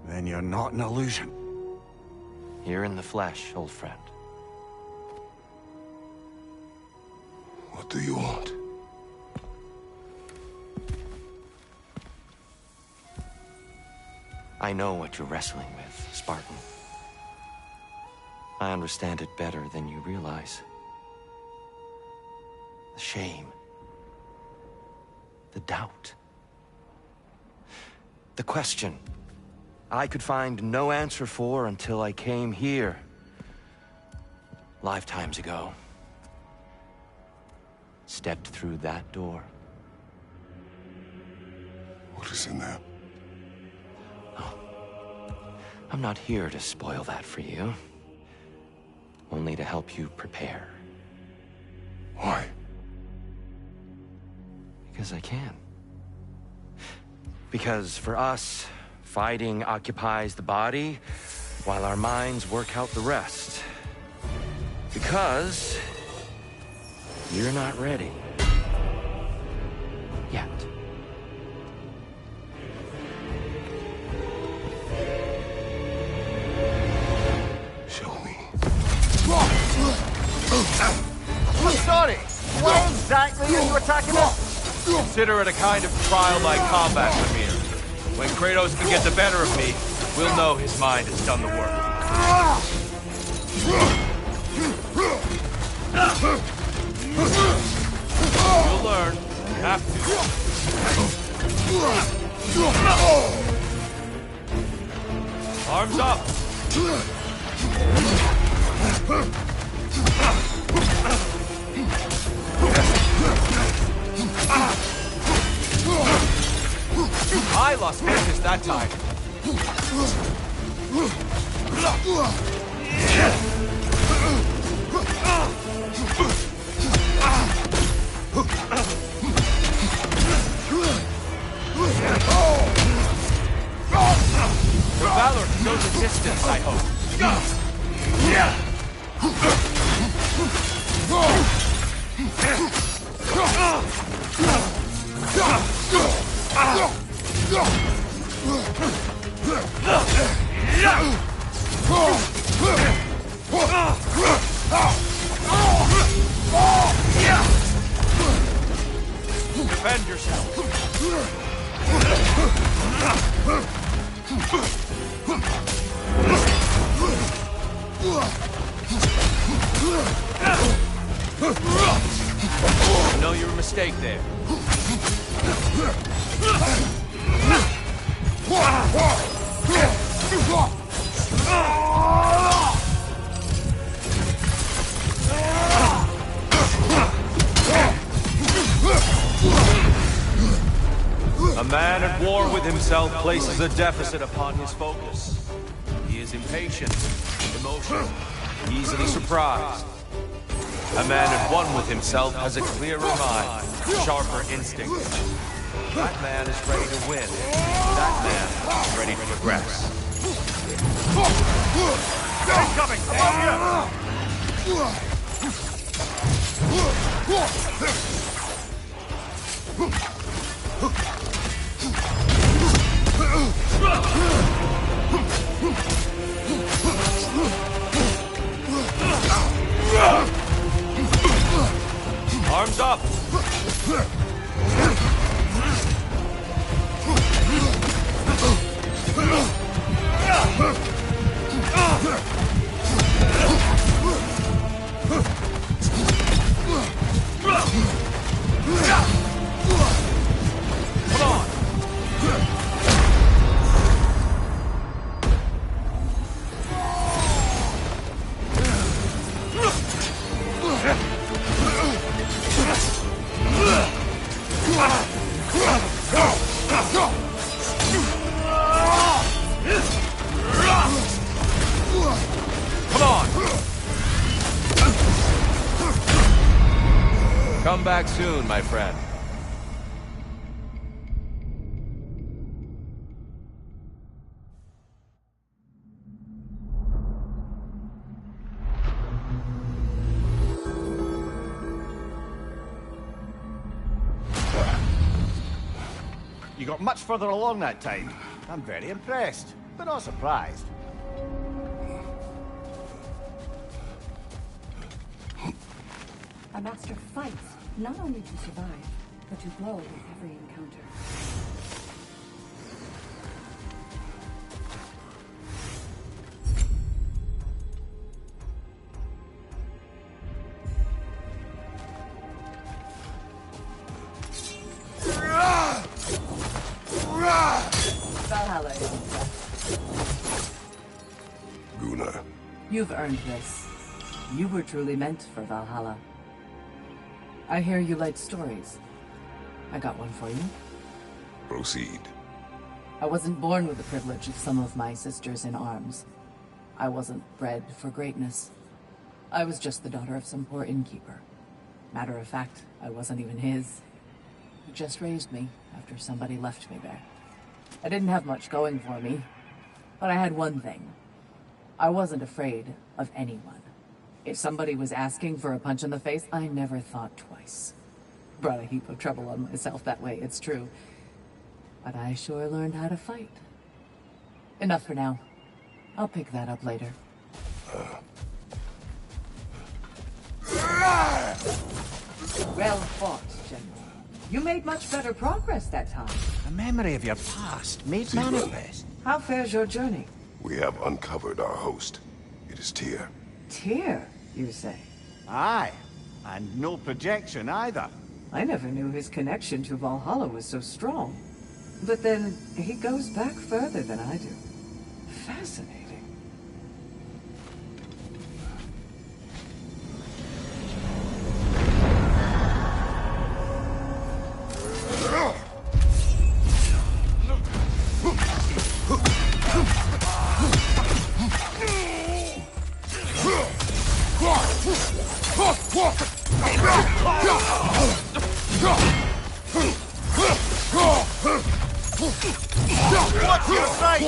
Then you're not an illusion. Here in the flesh, old friend. What do you want? I know what you're wrestling with, Spartan. I understand it better than you realize. The shame. The doubt. The question I could find no answer for until I came here. Lifetimes ago. Stepped through that door. What is in there? I'm not here to spoil that for you. Only to help you prepare. Why? Because I can. Because for us, fighting occupies the body, while our minds work out the rest. Because you're not ready. Yet. Show me. I'm sorry. Why exactly are you attacking us? Consider it a kind of trial-like combat, Lemire. When Kratos can get the better of me, we'll know his mind has done the work. You'll learn. You have to. Arms up! I lost focus that time. The valor can go the distance, I hope. Defend yourself. I know your mistake there. A man at war with himself places a deficit upon his focus. He is impatient, emotional, easily surprised. A man at one with himself has a clearer mind, sharper instincts. That man is ready to win. That man is ready to progress. Incoming! Come on here! Arms up! Come on! Come back soon, my friend. You got much further along that time. I'm very impressed, but not surprised. A master fights, not only to survive, but to grow with every encounter. Valhalla. Gunnar. You've earned this. You were truly meant for Valhalla. I hear you like stories. I got one for you. Proceed. I wasn't born with the privilege of some of my sisters in arms. I wasn't bred for greatness. I was just the daughter of some poor innkeeper. Matter of fact, I wasn't even his. He just raised me after somebody left me there. I didn't have much going for me, but I had one thing. I wasn't afraid of anyone. If somebody was asking for a punch in the face, I never thought twice. Brought a heap of trouble on myself that way, it's true. But I sure learned how to fight. Enough for now. I'll pick that up later. Well fought, General. You made much better progress that time. A memory of your past made manifest. How fares your journey? We have uncovered our host. It is Tyr. Tyr, you say? Aye, and no projection either. I never knew his connection to Valhalla was so strong. But then, he goes back further than I do. Fascinating. What's your sight?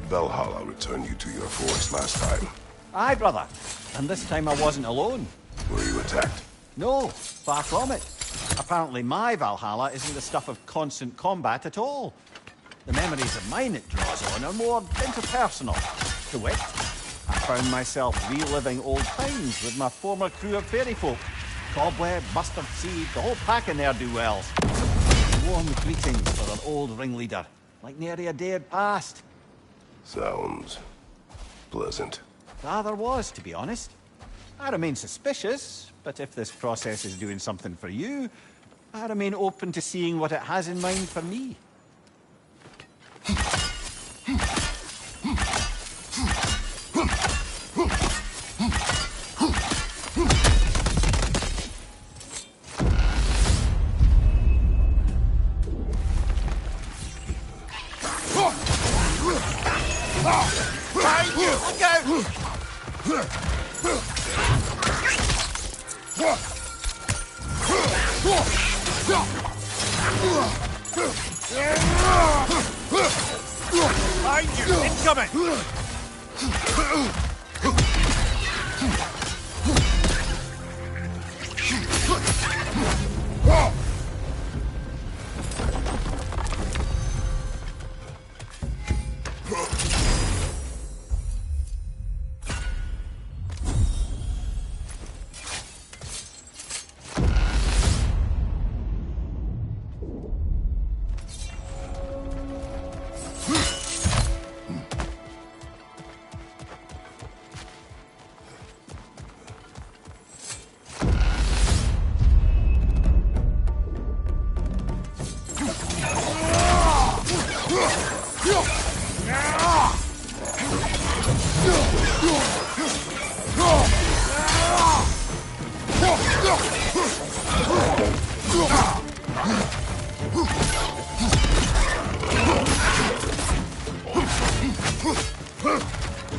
Valhalla return you to your forest last time? Aye, brother. And this time I wasn't alone. Were you attacked? No, far from it. Apparently my Valhalla isn't the stuff of constant combat at all. The memories of mine it draws on are more interpersonal. To wit, I found myself reliving old times with my former crew of fairy folk. Cobweb, Mustard Seed, the whole pack of ne'er-do-wells. Warm greetings for their old ringleader, like nary a day had passed. Sounds pleasant. Rather was, to be honest. I remain suspicious, but if this process is doing something for you, I remain open to seeing what it has in mind for me. Look out! Behind you! Incoming!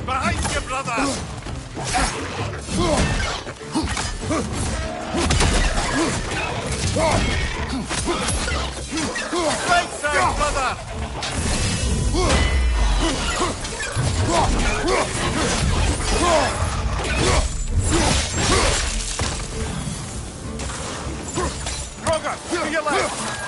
Behind you, brother! Right side, brother! Roger, to your left!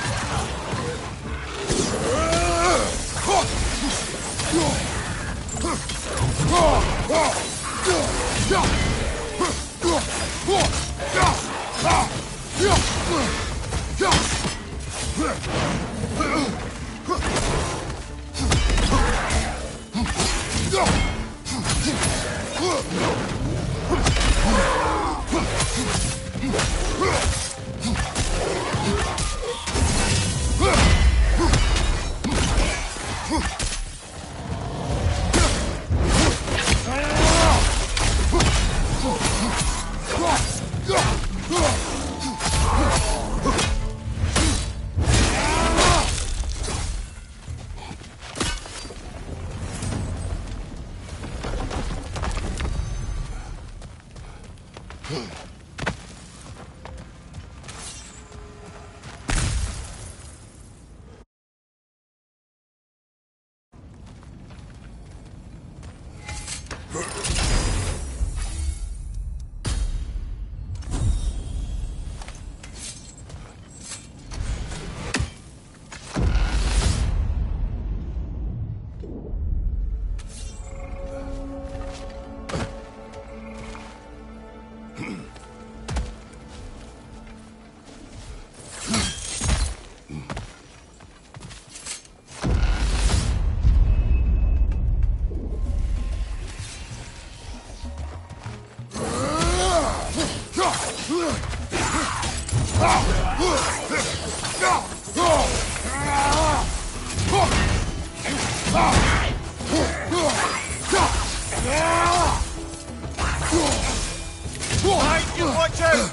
Behind you, watch out!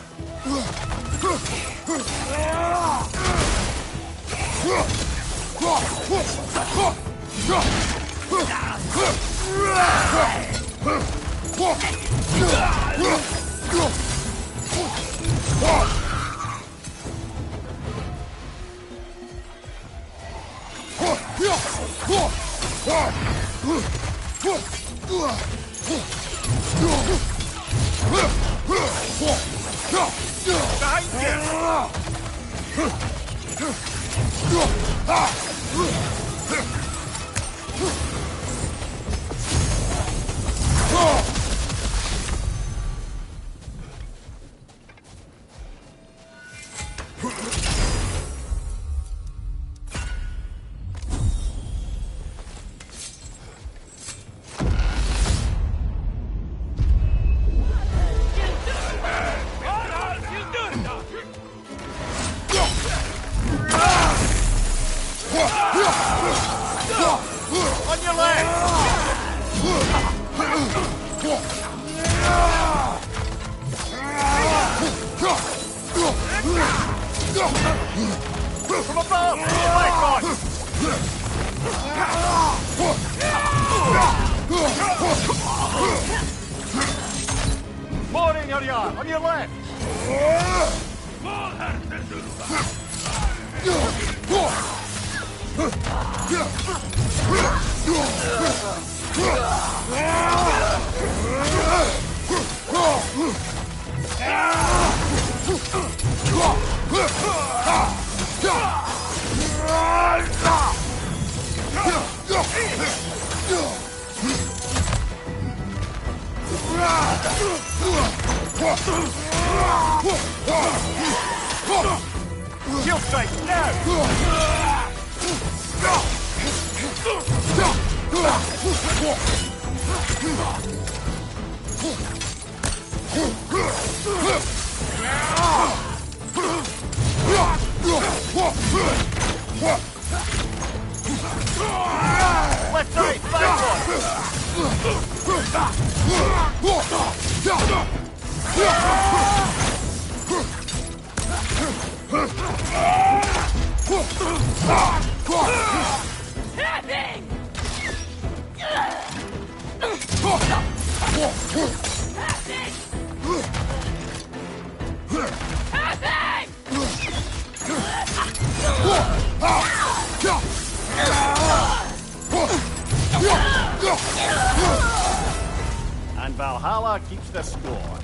On your From above! Left on! More in your yard! On your left! Kill strike now! Left side, backward! Valhalla keeps the score.